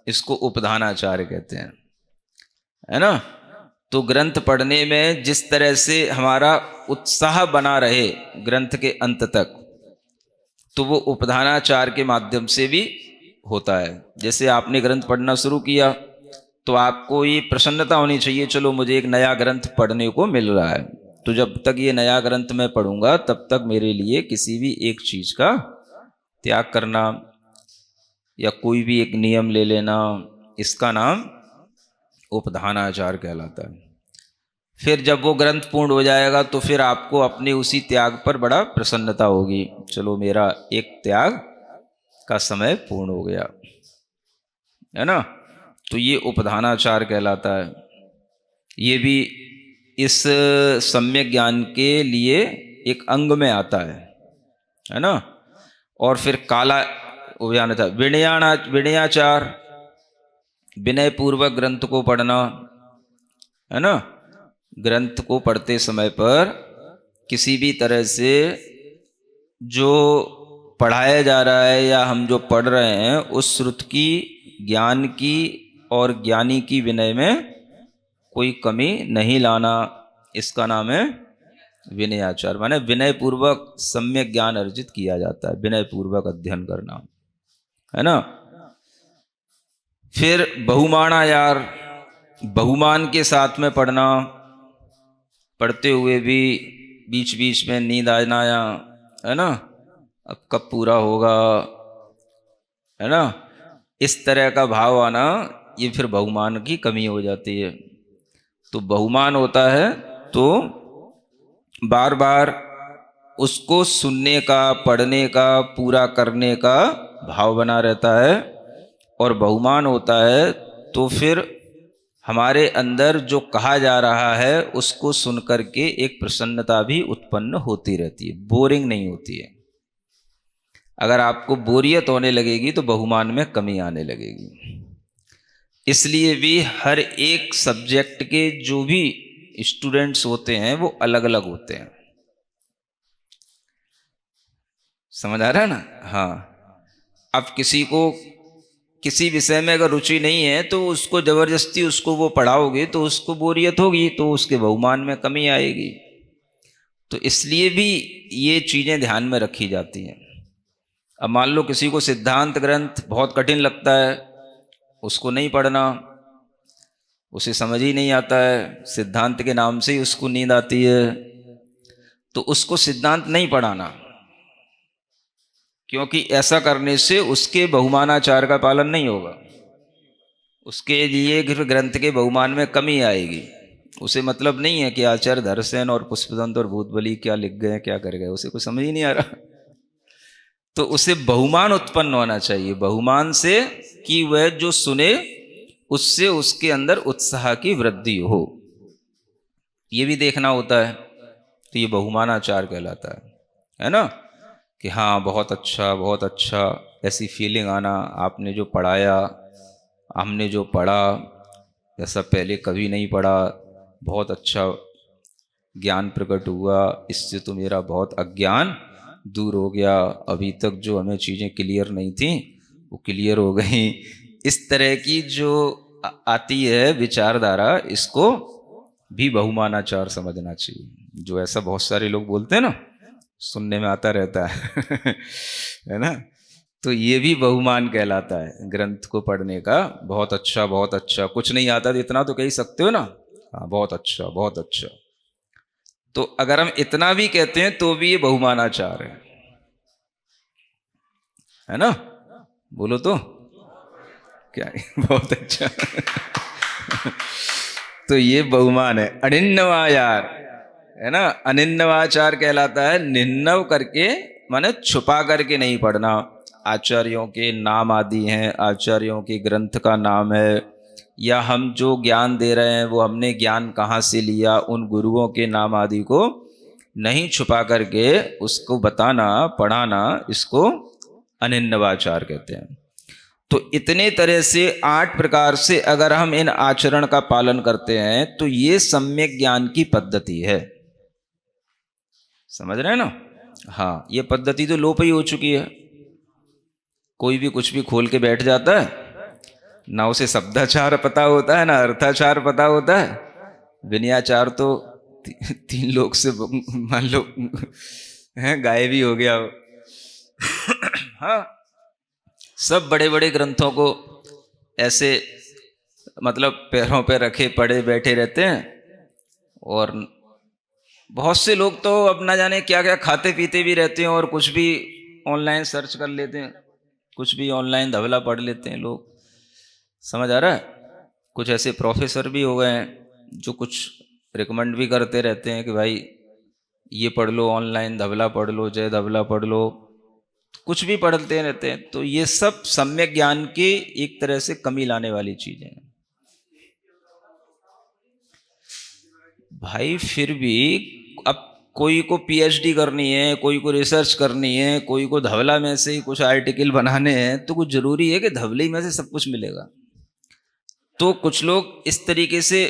इसको उपधानाचार्य कहते हैं है ना। तो ग्रंथ पढ़ने में जिस तरह से हमारा उत्साह बना रहे ग्रंथ के अंत तक, तो वो उपधानाचार के माध्यम से भी होता है। जैसे आपने ग्रंथ पढ़ना शुरू किया तो आपको ये प्रसन्नता होनी चाहिए, चलो मुझे एक नया ग्रंथ पढ़ने को मिल रहा है, तो जब तक ये नया ग्रंथ मैं पढ़ूंगा तब तक मेरे लिए किसी भी एक चीज का त्याग करना या कोई भी एक नियम ले लेना, इसका नाम उपधानाचार कहलाता है। फिर जब वो ग्रंथ पूर्ण हो जाएगा तो फिर आपको अपने उसी त्याग पर बड़ा प्रसन्नता होगी, चलो मेरा एक त्याग का समय पूर्ण हो गया है ना। तो ये उपधानाचार कहलाता है। ये भी इस सम्यक ज्ञान के लिए एक अंग में आता है ना। और फिर काला उभयानाचार, विनयाचार, विनय पूर्वक ग्रंथ को पढ़ना है ना। ग्रंथ को पढ़ते समय पर किसी भी तरह से जो पढ़ाया जा रहा है या हम जो पढ़ रहे हैं उस श्रुति की, ज्ञान की और ज्ञानी की विनय में कोई कमी नहीं लाना, इसका नाम है विनयाचार। माने विनय पूर्वक सम्यक ज्ञान अर्जित किया जाता है, विनय पूर्वक अध्ययन करना है ना। फिर बहुमानाचार, बहुमान के साथ में पढ़ना, पढ़ते हुए भी बीच बीच में नींद आना, है ना, अब कब पूरा होगा, है ना, इस तरह का भाव आना, ये फिर बहुमान की कमी हो जाती है। तो बहुमान होता है तो बार बार उसको सुनने का, पढ़ने का, पूरा करने का भाव बना रहता है। और बहुमान होता है तो फिर हमारे अंदर जो कहा जा रहा है उसको सुन करके एक प्रसन्नता भी उत्पन्न होती रहती है, बोरिंग नहीं होती है। अगर आपको बोरियत होने लगेगी तो बहुमान में कमी आने लगेगी। इसलिए भी हर एक सब्जेक्ट के जो भी स्टूडेंट्स होते हैं वो अलग अलग होते हैं। समझ आ रहा है ना? हाँ, अब किसी को किसी विषय में अगर रुचि नहीं है तो उसको जबरदस्ती उसको वो पढ़ाओगे तो उसको बोरियत होगी, तो उसके बहुमान में कमी आएगी। तो इसलिए भी ये चीजें ध्यान में रखी जाती हैं। अब मान लो किसी को सिद्धांत ग्रंथ बहुत कठिन लगता है, उसको नहीं पढ़ना, उसे समझ ही नहीं आता है, सिद्धांत के नाम से ही उसको नींद आती है, तो उसको सिद्धांत नहीं पढ़ाना, क्योंकि ऐसा करने से उसके बहुमानाचार का पालन नहीं होगा, उसके लिए ग्रंथ के बहुमान में कमी आएगी। उसे मतलब नहीं है कि आचार्य धरसेन और पुष्पदंत और भूतबली क्या लिख गए, क्या कर गए, उसे कुछ समझ ही नहीं आ रहा। तो उसे बहुमान उत्पन्न होना चाहिए, बहुमान से कि वह जो सुने उससे उसके अंदर उत्साह की वृद्धि हो, ये भी देखना होता है। तो ये बहुमानाचार कहलाता है ना, कि हाँ बहुत अच्छा बहुत अच्छा, ऐसी फीलिंग आना, आपने जो पढ़ाया, हमने जो पढ़ा, ऐसा पहले कभी नहीं पढ़ा, बहुत अच्छा ज्ञान प्रकट हुआ, इससे तो मेरा बहुत अज्ञान दूर हो गया, अभी तक जो हमें चीज़ें क्लियर नहीं थी वो क्लियर हो गई। इस तरह की जो आती है विचारधारा, इसको भी बहुमानाचार समझना चाहिए। जो ऐसा बहुत सारे लोग बोलते हैं ना, सुनने में आता रहता है है ना, तो ये भी बहुमान कहलाता है ग्रंथ को पढ़ने का। बहुत अच्छा बहुत अच्छा, कुछ नहीं आता तो इतना तो कह ही सकते हो ना, हाँ बहुत अच्छा बहुत अच्छा। तो अगर हम इतना भी कहते हैं तो भी ये बहुमानाचार है ना, बोलो तो क्या है? बहुत अच्छा तो ये बहुमान है। अनिन्नवाचार है ना, अनिन्नवाचार कहलाता है निन्नव करके, माने छुपा करके नहीं पढ़ना। आचार्यों के नाम आदि हैं, आचार्यों के ग्रंथ का नाम है, या हम जो ज्ञान दे रहे हैं वो हमने ज्ञान कहाँ से लिया, उन गुरुओं के नाम आदि को नहीं छुपा करके उसको बताना, पढ़ाना, इसको अनिन्नवाचार कहते हैं। तो इतने तरह से 8 प्रकार से अगर हम इन आचरण का पालन करते हैं तो ये सम्यक ज्ञान की पद्धति है। समझ रहे हैं ना? हाँ, ये पद्धति तो लोप ही हो चुकी है। कोई भी कुछ भी खोल के बैठ जाता है, ना उसे शब्दाचार पता होता है ना अर्थाचार पता होता है। विनयाचार तो 3 लोग से मान लो है गायब ही हो गया। हाँ, सब बड़े बड़े ग्रंथों को ऐसे मतलब पैरों पे रखे पड़े बैठे रहते हैं, और बहुत से लोग तो अब ना जाने क्या क्या खाते पीते भी रहते हैं, और कुछ भी ऑनलाइन सर्च कर लेते हैं, कुछ भी ऑनलाइन धवला पढ़ लेते हैं लोग। समझ आ रहा है? कुछ ऐसे प्रोफेसर भी हो गए हैं जो कुछ रिकमेंड भी करते रहते हैं कि भाई ये पढ़ लो, ऑनलाइन धवला पढ़ लो, जय धवला पढ़ लो, कुछ भी पढ़ते रहते हैं। तो ये सब सम्यक ज्ञान की एक तरह से कमी लाने वाली चीजें हैं भाई। फिर भी अब कोई को पीएचडी करनी है, कोई को रिसर्च करनी है, कोई को धवला में से ही कुछ आर्टिकल बनाने हैं, तो कुछ जरूरी है कि धवले में से सब कुछ मिलेगा? तो कुछ लोग इस तरीके से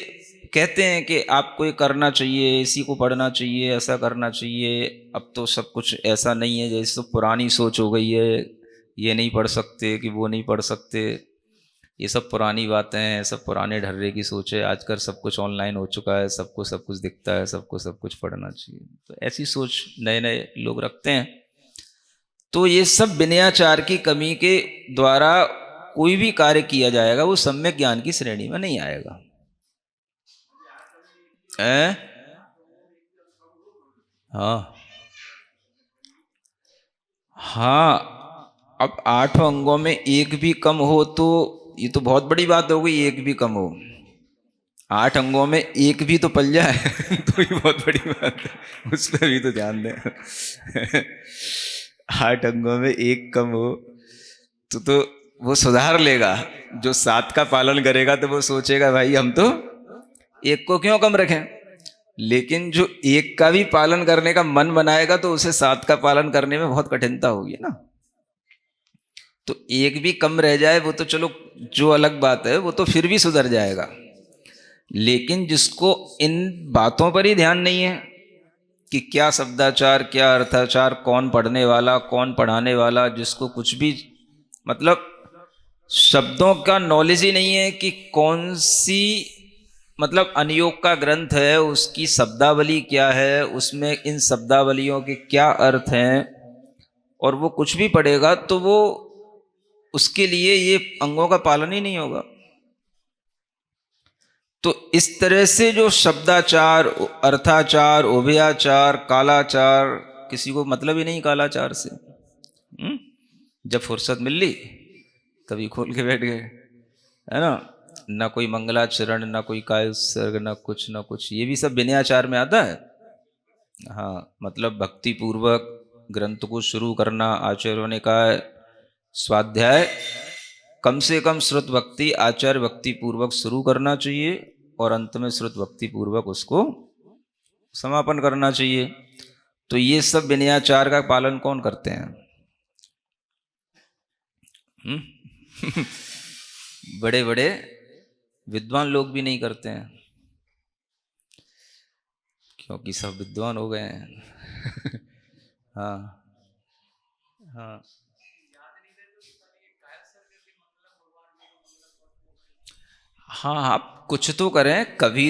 कहते हैं कि आपको ये करना चाहिए, इसी को पढ़ना चाहिए, ऐसा करना चाहिए। अब तो सब कुछ ऐसा नहीं है, जैसे सब पुरानी सोच हो गई है, ये नहीं पढ़ सकते कि वो नहीं पढ़ सकते, ये सब पुरानी बातें हैं, सब पुराने ढर्रे की सोच है। आजकल सब कुछ ऑनलाइन हो चुका है, सबको सब कुछ दिखता है, सबको सब कुछ पढ़ना चाहिए। तो ऐसी सोच नए नए लोग रखते हैं। तो ये सब विनयाचार की कमी के द्वारा कोई भी कार्य किया जाएगा वो सम्यक ज्ञान की श्रेणी में नहीं आएगा। हाँ हाँ, अब 8 अंगों में एक भी कम हो तो ये तो बहुत बड़ी बात हो गई। एक भी कम हो, 8 अंगों में एक भी तो पल जाए तो ये बहुत बड़ी बात है, उस पर भी तो ध्यान दें। 8 अंगों में एक कम हो तो वो सुधार लेगा। जो 7 का पालन करेगा तो वो सोचेगा भाई हम तो एक को क्यों कम रखें। लेकिन जो एक का भी पालन करने का मन बनाएगा तो उसे 7 का पालन करने में बहुत कठिनता होगी ना। तो एक भी कम रह जाए वो तो चलो जो अलग बात है, वो तो फिर भी सुधर जाएगा। लेकिन जिसको इन बातों पर ही ध्यान नहीं है कि क्या शब्दाचार, क्या अर्थाचार, कौन पढ़ने वाला, कौन पढ़ाने वाला, जिसको कुछ भी मतलब शब्दों का नॉलेज ही नहीं है कि कौन सी मतलब अनियोग का ग्रंथ है, उसकी शब्दावली क्या है, उसमें इन शब्दावलियों के क्या अर्थ हैं, और वो कुछ भी पढ़ेगा तो वो उसके लिए ये अंगों का पालन ही नहीं होगा। तो इस तरह से जो शब्दाचार, अर्थाचार, उभयाचार, कालाचार, किसी को मतलब ही नहीं कालाचार से। जब फुर्सत मिल ली तभी खोल के बैठ गए, है ना। ना कोई मंगलाचरण, ना कोई कायसर्ग, ना कुछ, ये भी सब विनयाचार में आता है। हाँ, मतलब भक्ति पूर्वक ग्रंथ को शुरू करना। आचार्यों ने कहा है स्वाध्याय कम से कम श्रुत भक्ति, आचार्य भक्ति पूर्वक शुरू करना चाहिए और अंत में श्रुत भक्ति पूर्वक उसको समापन करना चाहिए। तो ये सब विनयाचार का पालन कौन करते हैं? बड़े बड़े विद्वान लोग भी नहीं करते हैं, क्योंकि सब विद्वान हो गए हैं। हाँ हाँ हाँ, आप कुछ तो करें कभी,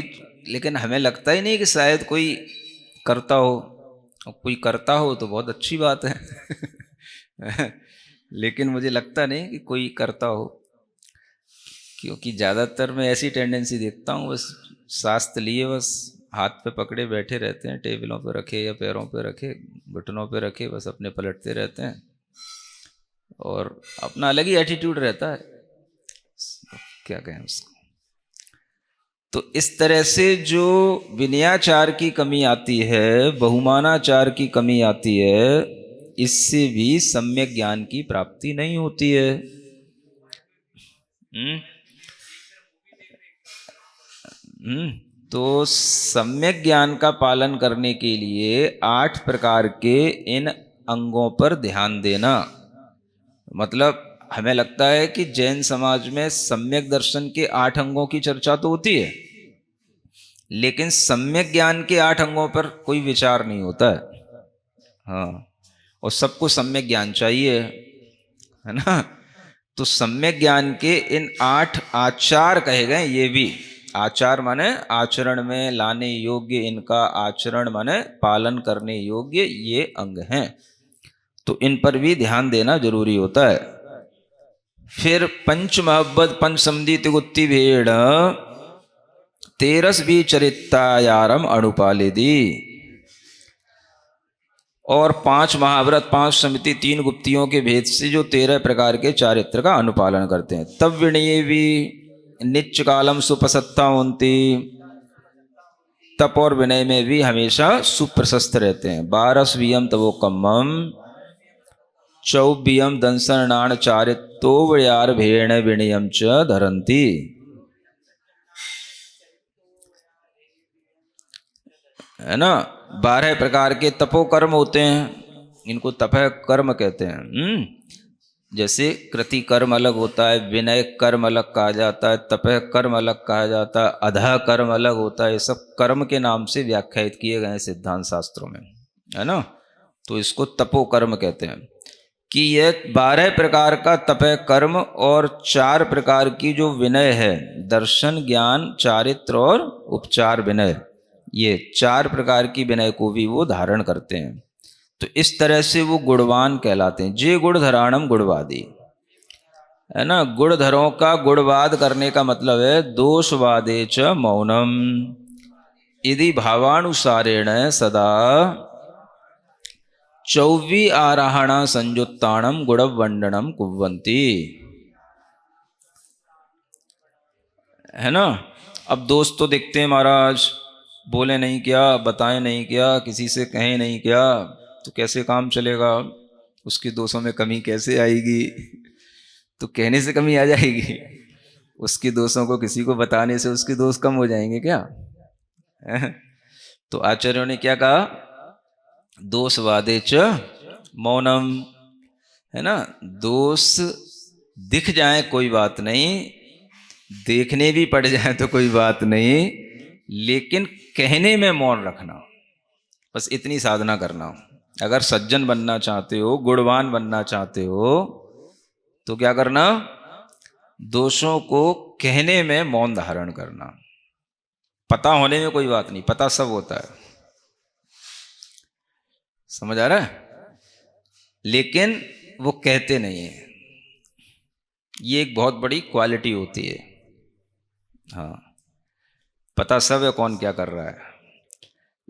लेकिन हमें लगता ही नहीं कि शायद कोई करता हो। कोई करता हो तो बहुत अच्छी बात है। लेकिन मुझे लगता नहीं कि कोई करता हो, क्योंकि ज़्यादातर मैं ऐसी टेंडेंसी देखता हूँ, बस शास्त्र लिए बस हाथ पे पकड़े बैठे रहते हैं, टेबलों पे रखे या पैरों पे रखे, घुटनों पे रखे, बस अपने पलटते रहते हैं और अपना अलग ही एटीट्यूड रहता है। क्या कहें उसको। तो इस तरह से जो विनयाचार की कमी आती है, बहुमानाचार की कमी आती है, इससे भी सम्यक ज्ञान की प्राप्ति नहीं होती है। तो सम्यक ज्ञान का पालन करने के लिए 8 प्रकार के इन अंगों पर ध्यान देना। मतलब हमें लगता है कि जैन समाज में सम्यक दर्शन के 8 अंगों की चर्चा तो होती है, लेकिन सम्यक ज्ञान के 8 अंगों पर कोई विचार नहीं होता है। हाँ, और सबको सम्यक ज्ञान चाहिए, है ना। तो सम्यक ज्ञान के इन 8 आचार कहे गए। ये भी आचार माने आचरण में लाने योग्य, इनका आचरण माने पालन करने योग्य ये अंग हैं। तो इन पर भी ध्यान देना जरूरी होता है। फिर पंच मोहब्बत पंच समझी तिगुत्ती भेड़ तेरस भी चरितायारम अणुपालिदी। और 5 महाव्रत 5 समिति 3 गुप्तियों के भेद से जो 13 प्रकार के चारित्र का अनुपालन करते हैं। तब विनय भी निच्च कालम सुप्रसत्ता उनती, तप और विनय में भी हमेशा सुप्रशस्त रहते हैं। 12 वियम तवो कम्मम 24 दंसन नाण चारितो व्यार भेण विनयम च धरंती। है ना। 12 प्रकार के तपोकर्म होते हैं, इनको तपह कर्म कहते हैं। जैसे कृति कर्म अलग होता है, विनय कर्म अलग कहा जाता है, तपह कर्म अलग कहा जाता है, अधः कर्म अलग होता है। ये सब कर्म के नाम से व्याख्यायित किए गए सिद्धांत शास्त्रों में, है ना। तो इसको तपोकर्म कहते हैं कि ये 12 प्रकार का तपह कर्म और 4 प्रकार की जो विनय है, दर्शन ज्ञान चारित्र और उपचार विनय, ये 4 प्रकार की विनय को भी वो धारण करते हैं। तो इस तरह से वो गुणवान कहलाते हैं। जे गुण धराणम गुणवादी, है ना। गुणधरों का गुणवाद करने का मतलब है दोषवादे च मौनम यदि भावानुसारेण सदा चौवी आराहण संयुत्ताणम गुणवंडनम कुर्वन्ति। है ना। अब दोस्त तो दिखते हैं महाराज, बोले नहीं क्या, बताएं नहीं क्या, किसी से कहें नहीं क्या, तो कैसे काम चलेगा, उसके दोषों में कमी कैसे आएगी। तो कहने से कमी आ जाएगी, उसके दोषों को किसी को बताने से उसके दोष कम हो जाएंगे क्या। तो आचार्यों ने क्या कहा, दोषवादे च मौनम। है ना। दोष दिख जाए कोई बात नहीं, देखने भी पड़ जाए तो कोई बात नहीं, लेकिन कहने में मौन रखना, बस इतनी साधना करना। अगर सज्जन बनना चाहते हो, गुणवान बनना चाहते हो, तो क्या करना, दोषों को कहने में मौन धारण करना। पता होने में कोई बात नहीं, पता सब होता है, समझ आ रहा है, लेकिन वो कहते नहीं है। ये एक बहुत बड़ी क्वालिटी होती है। हाँ, पता सब है कौन क्या कर रहा है,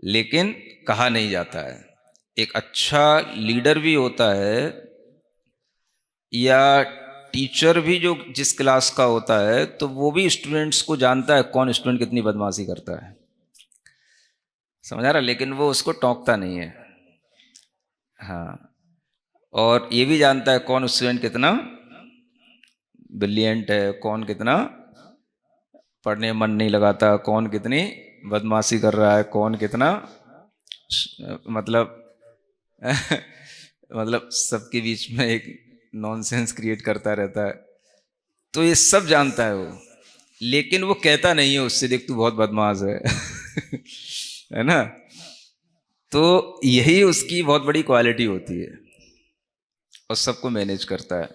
लेकिन कहा नहीं जाता है। एक अच्छा लीडर भी होता है या टीचर भी जो जिस क्लास का होता है, तो वो भी स्टूडेंट्स को जानता है कौन स्टूडेंट कितनी बदमाशी करता है, समझ आ रहा, लेकिन वो उसको टोकता नहीं है। हाँ, और ये भी जानता है कौन स्टूडेंट कितना ब्रिलियंट है, कौन कितना पढ़ने में मन नहीं लगाता, कौन कितनी बदमाशी कर रहा है, कौन कितना मतलब मतलब सबके बीच में एक नॉनसेंस क्रिएट करता रहता है। तो ये सब जानता है वो, लेकिन वो कहता नहीं है उससे, देख तू बहुत बदमाश है। है ना। तो यही उसकी बहुत बड़ी क्वालिटी होती है, और सबको मैनेज करता है।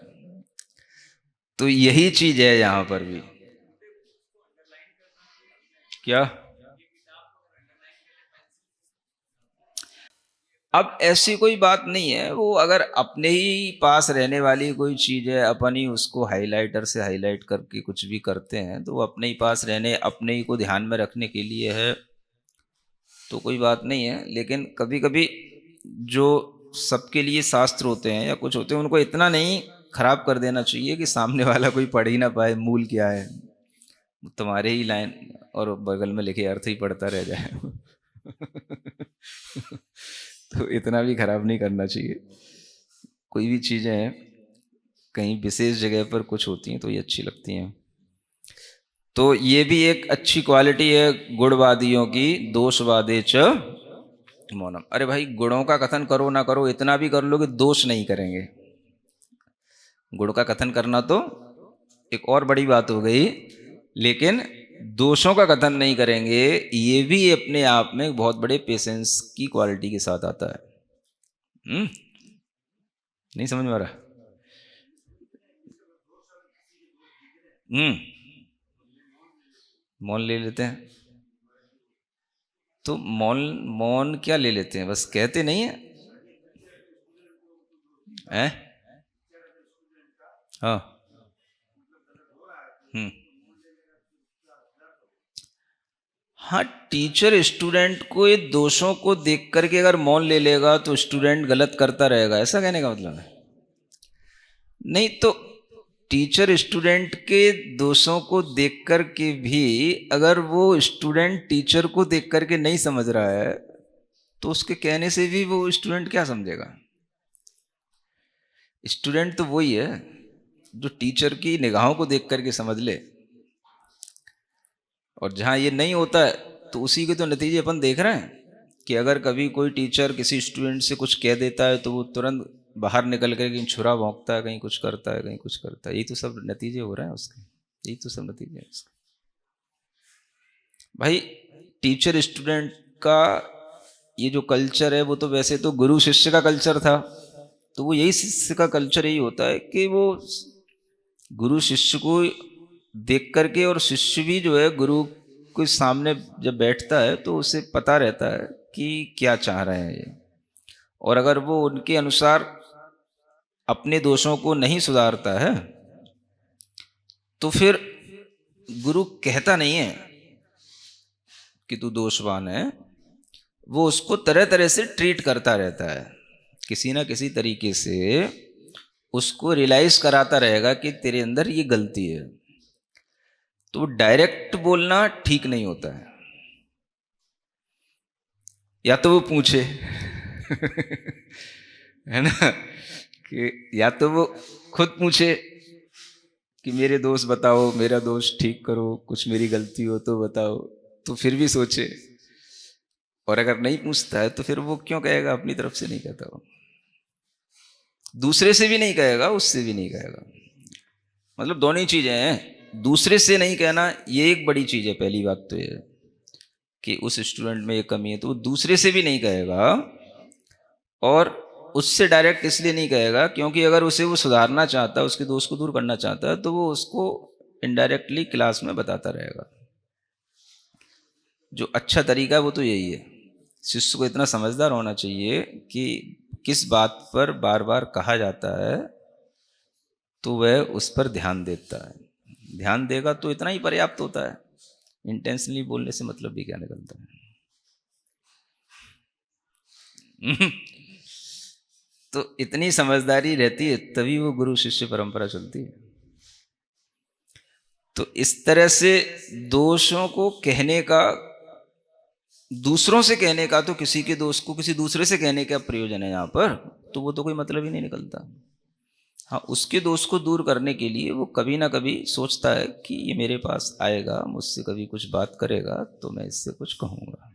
तो यही चीज है यहां पर भी। क्या, अब ऐसी कोई बात नहीं है, वो अगर अपने ही पास रहने वाली कोई चीज़ है, अपन ही उसको हाइलाइटर से हाईलाइट करके कुछ भी करते हैं, तो वो अपने ही पास रहने, अपने ही को ध्यान में रखने के लिए है, तो कोई बात नहीं है। लेकिन कभी कभी जो सबके लिए शास्त्र होते हैं या कुछ होते हैं, उनको इतना नहीं खराब कर देना चाहिए कि सामने वाला कोई पढ़ ही ना पाए मूल क्या है, तुम्हारे ही लाइन और बगल में लिखे अर्थ ही पढ़ता रह जाए। तो इतना भी खराब नहीं करना चाहिए। कोई भी चीज़ें हैं कहीं विशेष जगह पर कुछ होती हैं तो ये अच्छी लगती हैं। तो ये भी एक अच्छी क्वालिटी है गुणवादियों की, दोषवादे च मौनम। अरे भाई, गुणों का कथन करो ना करो, इतना भी कर लो कि दोष नहीं करेंगे। गुण का कथन करना तो एक और बड़ी बात हो गई, लेकिन दोषों का कथन नहीं करेंगे, ये भी अपने आप में बहुत बड़े पेशेंस की क्वालिटी के साथ आता है। नहीं समझ में आ रहा। मौन ले लेते हैं, तो मौन मौन क्या ले लेते हैं, बस कहते नहीं है, हैं? हाँ। हम्म। हाँ, टीचर स्टूडेंट को ये दोषों को देख करके अगर मौन ले लेगा तो स्टूडेंट गलत करता रहेगा, ऐसा कहने का मतलब है। नहीं तो टीचर स्टूडेंट के दोषों को देख कर के भी अगर वो स्टूडेंट टीचर को देख करके नहीं समझ रहा है, तो उसके कहने से भी वो स्टूडेंट क्या समझेगा। स्टूडेंट तो वही है जो टीचर की निगाहों को देख करके समझ ले, और जहाँ ये नहीं होता है तो उसी के तो नतीजे अपन देख रहे हैं कि अगर कभी कोई टीचर किसी स्टूडेंट से कुछ कह देता है तो वो तुरंत बाहर निकल कर कहीं छुरा भोंकता है, कहीं कुछ करता है, कहीं कुछ करता है। यही तो सब नतीजे हो रहे हैं उसके, यही तो सब नतीजे हैं उसके। भाई, टीचर स्टूडेंट का ये जो कल्चर है वो तो वैसे तो गुरु शिष्य का कल्चर था, तो वो यही शिष्य का कल्चर यही होता है कि वो गुरु शिष्य को देख करके, और शिष्य भी जो है गुरु के सामने जब बैठता है तो उसे पता रहता है कि क्या चाह रहे हैं ये, और अगर वो उनके अनुसार अपने दोषों को नहीं सुधारता है तो फिर गुरु कहता नहीं है कि तू दोषवान है, वो उसको तरह तरह से ट्रीट करता रहता है, किसी ना किसी तरीके से उसको रियलाइज कराता रहेगा कि तेरे अंदर ये गलती है। तो डायरेक्ट बोलना ठीक नहीं होता है, या तो वो पूछे है ना, कि या तो वो खुद पूछे कि मेरे दोस्त बताओ, मेरा दोष ठीक करो, कुछ मेरी गलती हो तो बताओ, तो फिर भी सोचे। और अगर नहीं पूछता है तो फिर वो क्यों कहेगा, अपनी तरफ से नहीं कहता, वो दूसरे से भी नहीं कहेगा, उससे भी नहीं कहेगा। मतलब दोनों ही चीजें हैं। दूसरे से नहीं कहना ये एक बड़ी चीज है। पहली बात तो ये है कि उस स्टूडेंट में ये कमी है, तो वो दूसरे से भी नहीं कहेगा, और उससे डायरेक्ट इसलिए नहीं कहेगा क्योंकि अगर उसे वो सुधारना चाहता है, उसके दोस्त को दूर करना चाहता है, तो वो उसको इनडायरेक्टली क्लास में बताता रहेगा। जो अच्छा तरीका है वो तो यही है। शिष्य को इतना समझदार होना चाहिए कि किस बात पर बार बार कहा जाता है तो वह उस पर ध्यान देता है। ध्यान देगा तो इतना ही पर्याप्त होता है। इंटेंशनली बोलने से मतलब भी क्या निकलता है। तो इतनी समझदारी रहती है तभी वो गुरु शिष्य परंपरा चलती है। तो इस तरह से दोषों को कहने का, दूसरों से कहने का, तो किसी के दोष को किसी दूसरे से कहने का प्रयोजन है यहाँ पर, तो वो तो कोई मतलब ही नहीं निकलता। हाँ, उसके दोष को दूर करने के लिए वो कभी ना कभी सोचता है कि ये मेरे पास आएगा, मुझसे कभी कुछ बात करेगा तो मैं इससे कुछ कहूँगा,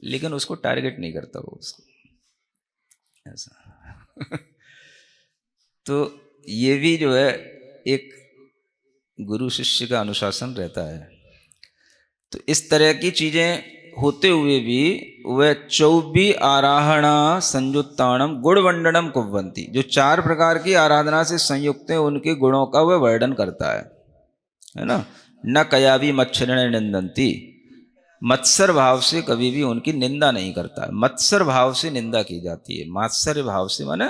लेकिन उसको टारगेट नहीं करता वो उसको ऐसा। तो ये भी जो है एक गुरु शिष्य का अनुशासन रहता है। तो इस तरह की चीजें होते हुए भी वह 24 आराहणा संयुक्ताणम गुणवंडनम कुर्वन्ति, जो 4 प्रकार की आराधना से संयुक्त है उनके गुणों का वह वर्णन करता है ना। न कयावी मच्छरण निंदन्ति, मत्सर भाव से कभी भी उनकी निंदा नहीं करता है। मत्सर भाव से निंदा की जाती है। मात्सर्य भाव से माने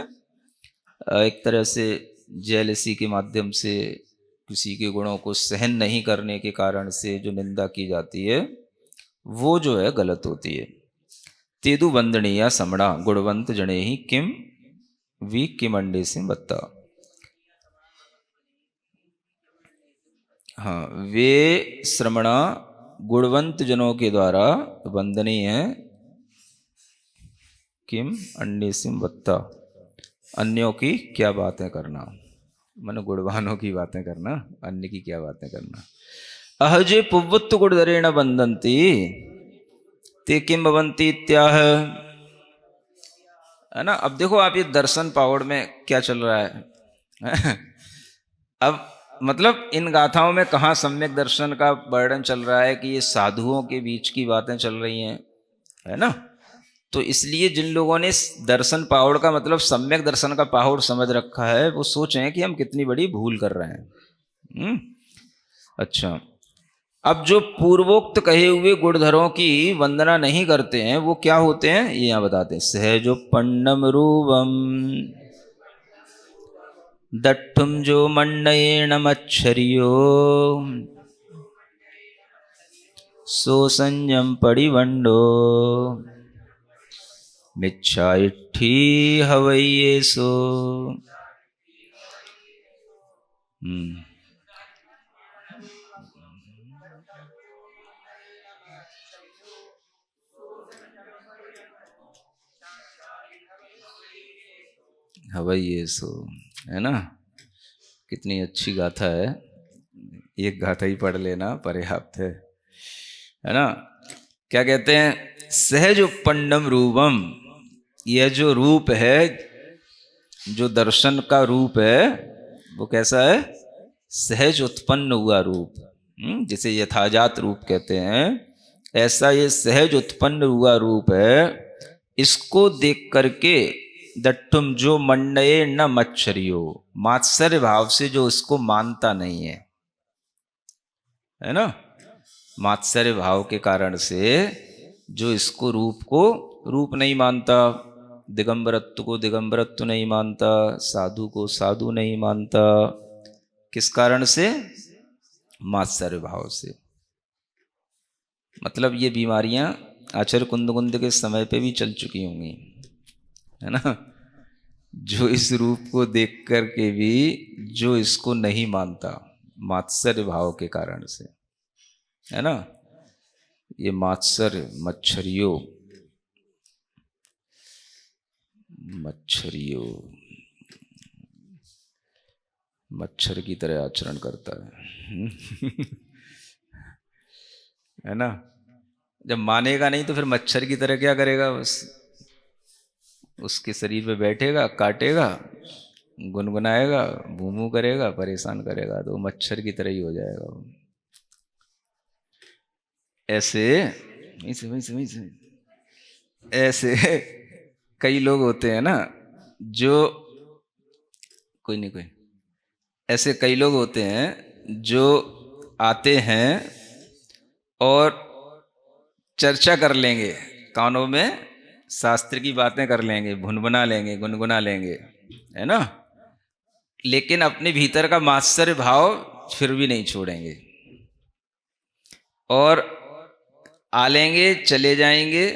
एक तरह से जेलसी के माध्यम से, किसी के गुणों को सहन नहीं करने के कारण से जो निंदा की जाती है वो जो है गलत होती है। तेदु वंदनीय समणा गुणवंत जने ही किम वी किम अंडे से बत्ता। हाँ, वे श्रमणा गुणवंत जनों के द्वारा वंदनीय है। किम अंडे से बत्ता, अन्यों की क्या बातें करना, मन गुणवानों की बातें करना, अन्य की क्या बातें करना। अहजे पुव्वत्त गुणधरेण बंदन्ति ते किम भवन्ति इत्याह, है ना। अब देखो आप, ये दर्शन पावड़ में क्या चल रहा है। अब मतलब इन गाथाओं में कहाँ सम्यक दर्शन का वर्णन चल रहा है कि ये साधुओं के बीच की बातें चल रही हैं, है ना। तो इसलिए जिन लोगों ने दर्शन पावड़ का मतलब सम्यक दर्शन का पाहुड़ समझ रखा है वो सोचें कि हम कितनी बड़ी भूल कर रहे हैं। अच्छा, अब जो पूर्वोक्त कहे हुए गुणधरों की वंदना नहीं करते हैं वो क्या होते हैं ये यहाँ बताते हैं। सहजो पंडम रूपम दट्ठुम जो मंडयेण मच्छरियो सो संयम पड़िवंडो मिच्छा इट्ठी हवैये सो। हवैये सो, है ना। कितनी अच्छी गाथा है। एक गाथा ही पढ़ लेना पर्याप्त है ना। क्या कहते हैं, सहज उपंडम रूपम, यह जो रूप है, जो दर्शन का रूप है वो कैसा है, सहज उत्पन्न हुआ रूप, जिसे यथाजात रूप कहते हैं, ऐसा ये सहज उत्पन्न हुआ रूप है। इसको देख करके दट्ठुम जो मंडये न मच्छरियो, मात्सर्य भाव से जो इसको मानता नहीं है ना। मात्सर्य भाव के कारण से जो इसको रूप को रूप नहीं मानता, दिगंबरत्व को दिगंबरत्व नहीं मानता, साधु को साधु नहीं मानता, किस कारण से? मात्सर्य भाव से। मतलब ये बीमारियां आचार्य कुंद के समय पे भी चल चुकी होंगी, है ना। जो इस रूप को देख कर के भी जो इसको नहीं मानता, मात्सर्य भाव के कारण से, है ना। ये मात्सर्य मच्छरियों मच्छरियों मच्छर की तरह आचरण करता है है ना। जब मानेगा नहीं तो फिर मच्छर की तरह क्या करेगा, बस उसके शरीर पे बैठेगा, काटेगा, गुनगुनाएगा, भू भू करेगा, परेशान करेगा, तो मच्छर की तरह ही हो जाएगा वो। ऐसे वहीं से ऐसे कई लोग होते हैं ना, जो कोई नहीं कोई ऐसे कई लोग होते हैं जो आते हैं और चर्चा कर लेंगे, कानों में शास्त्र की बातें कर लेंगे, भुनभुना लेंगे, गुनगुना लेंगे, है ना। लेकिन अपने भीतर का मात्सर्य भाव फिर भी नहीं छोड़ेंगे, और आ लेंगे चले जाएंगे,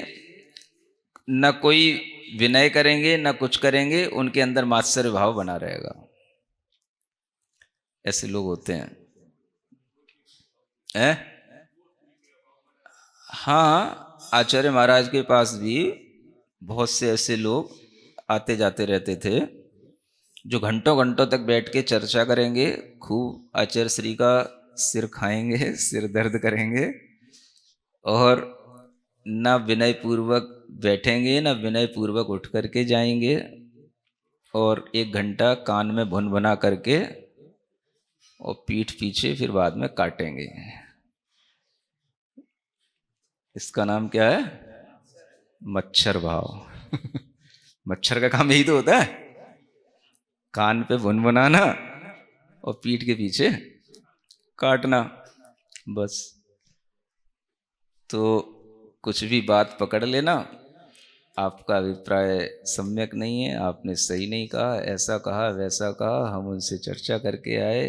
न कोई विनय करेंगे न कुछ करेंगे, उनके अंदर मात्सर्य भाव बना रहेगा। ऐसे लोग होते हैं, हैं? हाँ, आचार्य महाराज के पास भी बहुत से ऐसे लोग आते जाते रहते थे, जो घंटों घंटों तक बैठ के चर्चा करेंगे, खूब आचार्य श्री का सिर खाएंगे, सिर दर्द करेंगे, और न विनय पूर्वक बैठेंगे न विनय पूर्वक उठ करके जाएंगे, और 1 घंटा कान में भुन बना करके और पीठ पीछे फिर बाद में काटेंगे। इसका नाम क्या है? मच्छर भाव मच्छर का काम यही तो होता है, कान पे भुन बनाना और पीठ के पीछे काटना, बस। तो कुछ भी बात पकड़ लेना, आपका अभिप्राय सम्यक नहीं है, आपने सही नहीं कहा, ऐसा कहा वैसा कहा, हम उनसे चर्चा करके आए,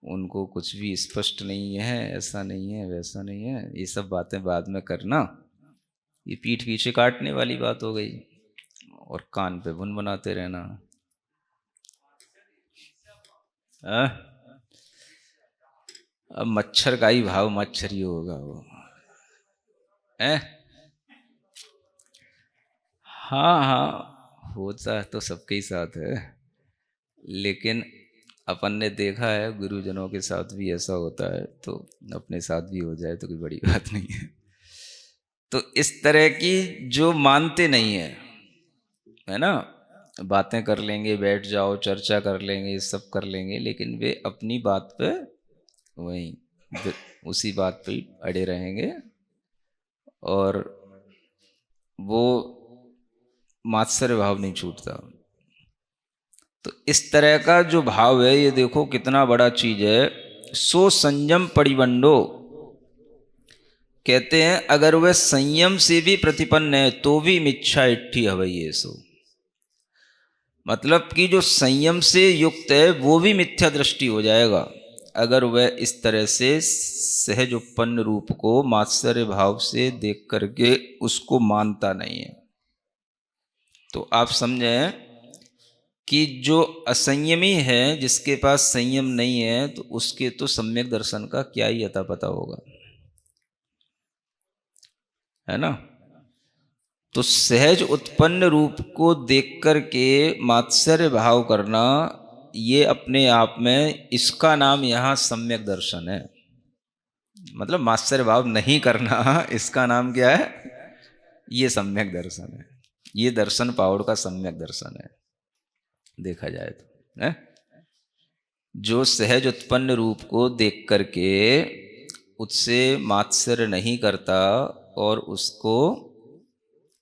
उनको कुछ भी स्पष्ट नहीं है, ऐसा नहीं है वैसा नहीं है, ये सब बातें बाद में करना, ये पीठ पीछे काटने वाली बात हो गई, और कान पे भुन बनाते रहना। आ? अब मच्छर का ही भाव मच्छर ही होगा वो, है। हाँ हाँ, होता तो सबके ही साथ है, लेकिन अपन ने देखा है गुरुजनों के साथ भी ऐसा होता है, तो अपने साथ भी हो जाए तो कोई बड़ी बात नहीं है। तो इस तरह की जो मानते नहीं है ना, बातें कर लेंगे, बैठ जाओ, चर्चा कर लेंगे, सब कर लेंगे, लेकिन वे अपनी बात पे वहीं उसी बात पे ही अड़े रहेंगे, और वो मात्सर्य भाव नहीं छूटता। तो इस तरह का जो भाव है, ये देखो कितना बड़ा चीज है। सो संयम परिवंडो, कहते हैं अगर वह संयम से भी प्रतिपन्न है तो भी मिच्छा इट्ठी हवैये सो। मतलब कि जो संयम से युक्त है वो भी मिथ्या दृष्टि हो जाएगा, अगर वह इस तरह से सहज उत्पन्न रूप को मात्सर्य भाव से देख करके उसको मानता नहीं है। तो आप समझें कि जो असंयमी है, जिसके पास संयम नहीं है, तो उसके तो सम्यक दर्शन का क्या ही अता पता होगा, है ना। तो सहज उत्पन्न रूप को देख करके मात्सर्य भाव करना, ये अपने आप में, इसका नाम यहाँ सम्यक दर्शन है। मतलब मात्सर्य भाव नहीं करना, इसका नाम क्या है? ये सम्यक दर्शन है। ये दर्शन पावड़ का सम्यक दर्शन है, देखा जाए तो, है। जो सहज उत्पन्न रूप को देख करके उससे मात्सर्य नहीं करता और उसको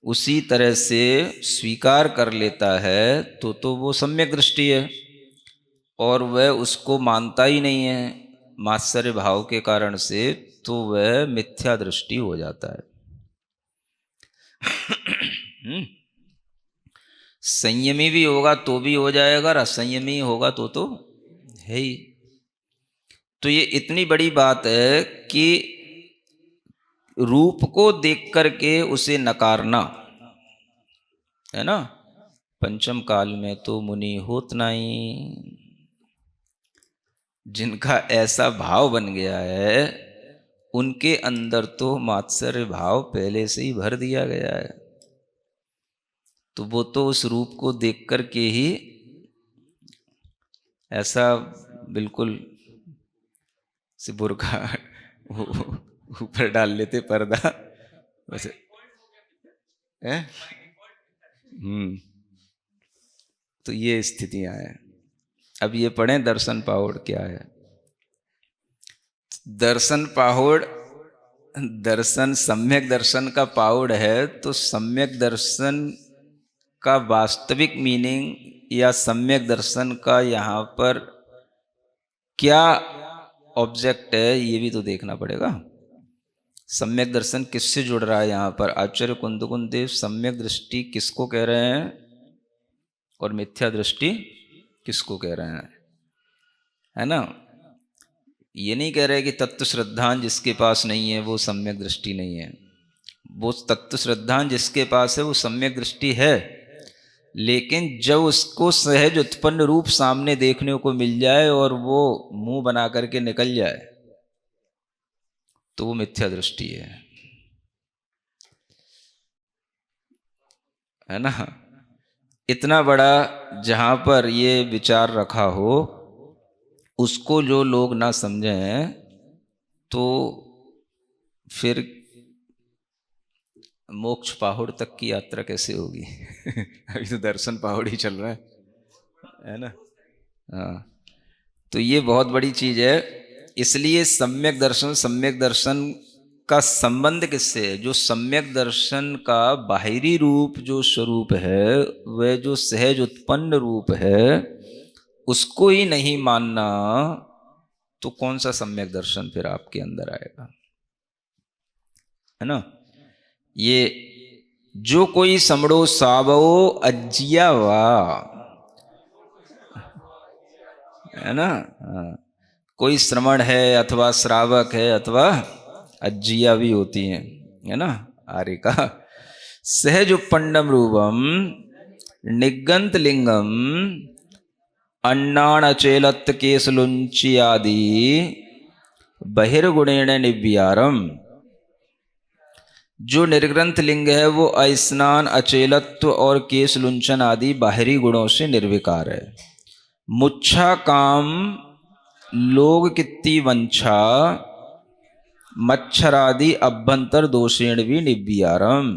उसी तरह से स्वीकार कर लेता है, तो वो सम्यक दृष्टि है। और वह उसको मानता ही नहीं है मात्सर्य भाव के कारण से, तो वह मिथ्या दृष्टि हो जाता है। संयमी भी होगा तो भी हो जाएगा, और असंयमी होगा तो है ही। तो ये इतनी बड़ी बात है कि रूप को देख करके उसे नकारना, है ना। पंचम काल में तो मुनि होत नहीं। जिनका ऐसा भाव बन गया है उनके अंदर तो मात्सर्य भाव पहले से ही भर दिया गया है। तो वो तो उस रूप को देख कर के ही ऐसा बिल्कुल से बुर्का ऊपर डाल लेते पर्दा वैसे है। तो ये स्थितियां हैं। अब ये पढ़ें दर्शन पाहुड़ क्या है। दर्शन पाहुड़, दर्शन सम्यक दर्शन का पाहुड़ है। तो सम्यक दर्शन का वास्तविक मीनिंग या सम्यक दर्शन का यहाँ पर क्या ऑब्जेक्ट है ये भी तो देखना पड़ेगा। सम्यक दर्शन किससे जुड़ रहा है यहाँ पर। आचार्य कुंदकुंद देव सम्यक दृष्टि किसको कह रहे हैं और मिथ्या दृष्टि किसको कह रहे हैं, है ना। ये नहीं कह रहे कि तत्व श्रद्धान जिसके पास नहीं है वो सम्यक दृष्टि नहीं है। वो तत्व श्रद्धान जिसके पास है वो सम्यक दृष्टि है, लेकिन जब उसको सहज उत्पन्न रूप सामने देखने को मिल जाए और वो मुंह बना करके निकल जाए तो वो मिथ्या दृष्टि है ना। इतना बड़ा जहां पर ये विचार रखा हो उसको जो लोग ना समझें तो फिर मोक्ष पहाड़ तक की यात्रा कैसे होगी। अभी तो दर्शन पहाड़ ही चल रहा है ना। हाँ, तो ये बहुत बड़ी चीज है। इसलिए सम्यक दर्शन का संबंध किससे है। जो सम्यक दर्शन का बाहरी रूप जो स्वरूप है वह जो सहज उत्पन्न रूप है उसको ही नहीं मानना तो कौन सा सम्यक दर्शन फिर आपके अंदर आएगा, है ना। ये जो कोई समड़ो सावो अज्जिया वा, है ना। हाँ। कोई श्रवण है अथवा श्रावक है अथवा अज्जिया भी होती हैं, है ना। आर्य का सहज उपंडम रूपम निगंत लिंगम अन्नाण अचेलत केसलुंची आदि बहिर्गुणेण निव्यारम। जो निर्ग्रंथ लिंग है वो अस्नान अचेलत्व और केस लुंचन आदि बाहरी गुणों से निर्विकार है। मुच्छा काम लोग कित्ती वंछा मच्छरादि अभ्यंतर दोषेण भी निव्यारम।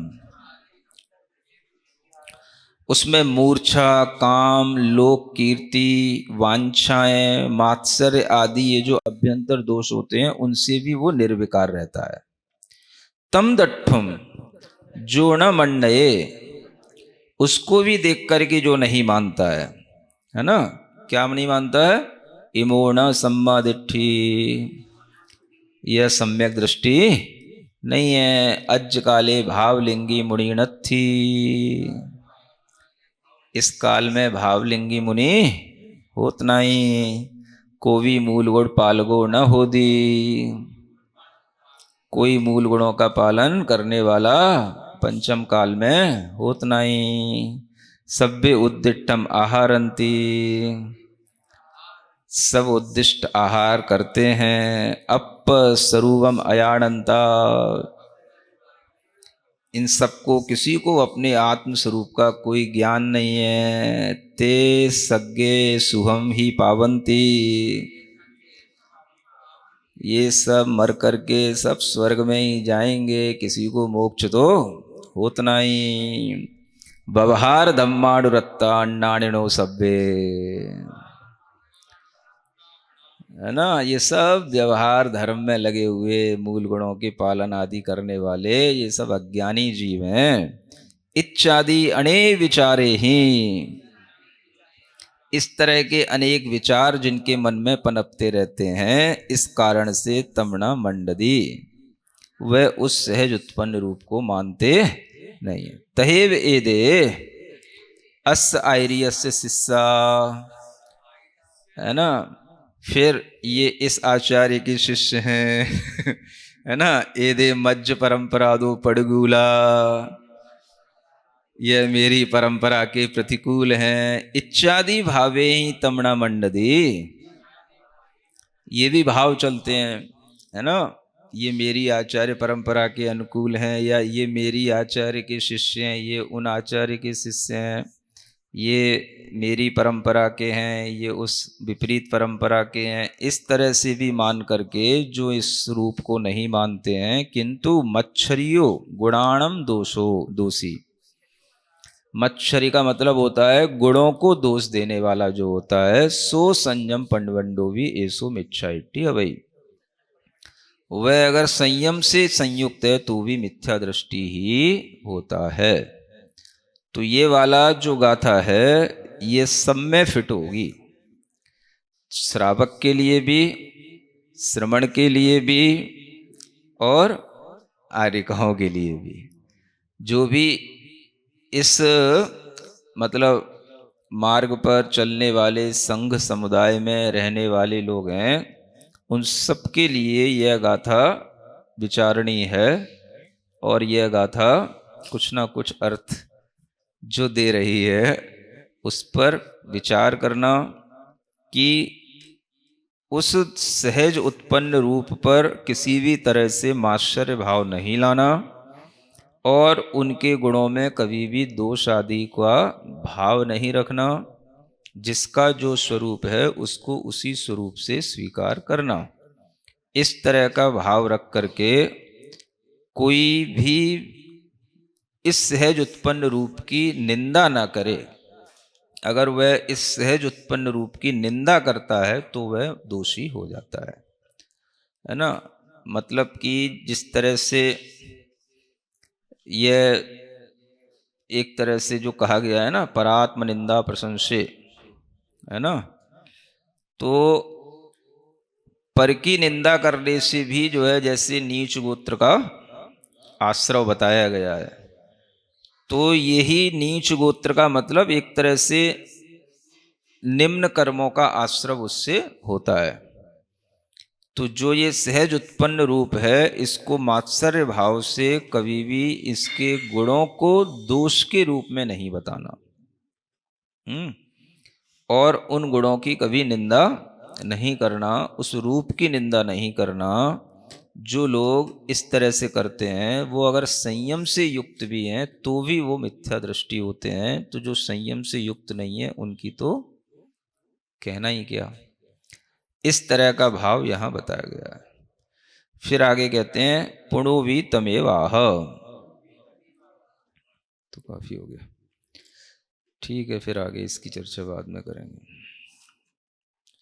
उसमें मूर्छा काम लोक कीर्ति वांछाएं मात्सर्य आदि ये जो अभ्यंतर दोष होते हैं उनसे भी वो निर्विकार रहता है। तम दट्ठुम जो न मंडये, उसको भी देख करके जो नहीं मानता है ना। क्या नहीं मानता है। इमो न सम्मा दिट्ठी, यह सम्यक दृष्टि नहीं है। अज काले भावलिंगी मुनिणत्थी, इस काल में भावलिंगी मुनि होत नहीं। कोवी मूल गुण पालगो न हो दी, कोई मूल गुणों का पालन करने वाला पंचम काल में होत नहीं। सभ्य उद्दिष्टम आहारंती, सब उद्दिष्ट आहार करते हैं। अप स्वरूपम अयानंता, इन सबको किसी को अपने आत्म स्वरूप का कोई ज्ञान नहीं है। ते सज्ञे सुहम ही पावंती, ये सब मर करके सब स्वर्ग में ही जाएंगे, किसी को मोक्ष तो होत नहीं। व्यवहार धम्माणुरत्ता अन्नाणिनो सभ्य, है ना। ये सब व्यवहार धर्म में लगे हुए मूल गुणों के पालन आदि करने वाले ये सब अज्ञानी जीव हैं। इच्छादि अने विचारे ही, इस तरह के अनेक विचार जिनके मन में पनपते रहते हैं इस कारण से तमना मंडदी, वह उस सहज उत्पन्न रूप को मानते नहीं है। तहेव एदे अस आयरियस्य शिष्या, है ना। फिर ये इस आचार्य के शिष्य हैं है ना, एदे मज्ज परंपरा दो पड़गूला, यह मेरी परंपरा के प्रतिकूल हैं। इच्छादि भावे ही तमणा मंडदी, ये भी भाव चलते हैं, है ना। ये मेरी आचार्य परंपरा के अनुकूल हैं, या ये मेरी आचार्य के शिष्य हैं, ये उन आचार्य के शिष्य हैं, ये मेरी परंपरा के हैं, ये उस विपरीत परंपरा के हैं। इस तरह से भी मान करके जो इस रूप को नहीं मानते हैं, किंतु मच्छरियो गुणाणम दोषो दोषी। मच्छरी का मतलब होता है गुणों को दोष देने वाला जो होता है, सो संयम पंडवंडो भी ऐसो मिच्छा इट्टी अवई। वह अगर संयम से संयुक्त है तो भी मिथ्या दृष्टि ही होता है। तो ये वाला जो गाथा है ये सब में फिट होगी, श्रावक के लिए भी, श्रवण के लिए भी, और आर्यकाओं के लिए भी। जो भी इस मतलब मार्ग पर चलने वाले संघ समुदाय में रहने वाले लोग हैं, उन सब के लिए यह गाथा विचारणीय है। और यह गाथा कुछ ना कुछ अर्थ जो दे रही है उस पर विचार करना, कि उस सहज उत्पन्न रूप पर किसी भी तरह से माश्चर्य भाव नहीं लाना, और उनके गुणों में कभी भी दोष आदि का भाव नहीं रखना। जिसका जो स्वरूप है उसको उसी स्वरूप से स्वीकार करना। इस तरह का भाव रख करके कोई भी इस सहज उत्पन्न रूप की निंदा ना करे। अगर वह इस सहज उत्पन्न रूप की निंदा करता है तो वह दोषी हो जाता है ना। मतलब कि जिस तरह से यह एक तरह से जो कहा गया है ना, परात्म निंदा प्रशंसे, है ना, तो पर की निंदा करने से भी जो है, जैसे नीच गोत्र का आश्रव बताया गया है, तो यही नीच गोत्र का मतलब एक तरह से निम्न कर्मों का आश्रव उससे होता है। तो जो ये सहज उत्पन्न रूप है, इसको मात्सर्य भाव से कभी भी इसके गुणों को दोष के रूप में नहीं बताना, और उन गुणों की कभी निंदा नहीं करना, उस रूप की निंदा नहीं करना। जो लोग इस तरह से करते हैं वो अगर संयम से युक्त भी हैं तो भी वो मिथ्या दृष्टि होते हैं। तो जो संयम से युक्त नहीं है उनकी तो कहना ही क्या। इस तरह का भाव यहां बताया गया है। फिर आगे कहते हैं पुणोवी तमेवाह। तो काफी हो गया, ठीक है, फिर आगे इसकी चर्चा बाद में करेंगे।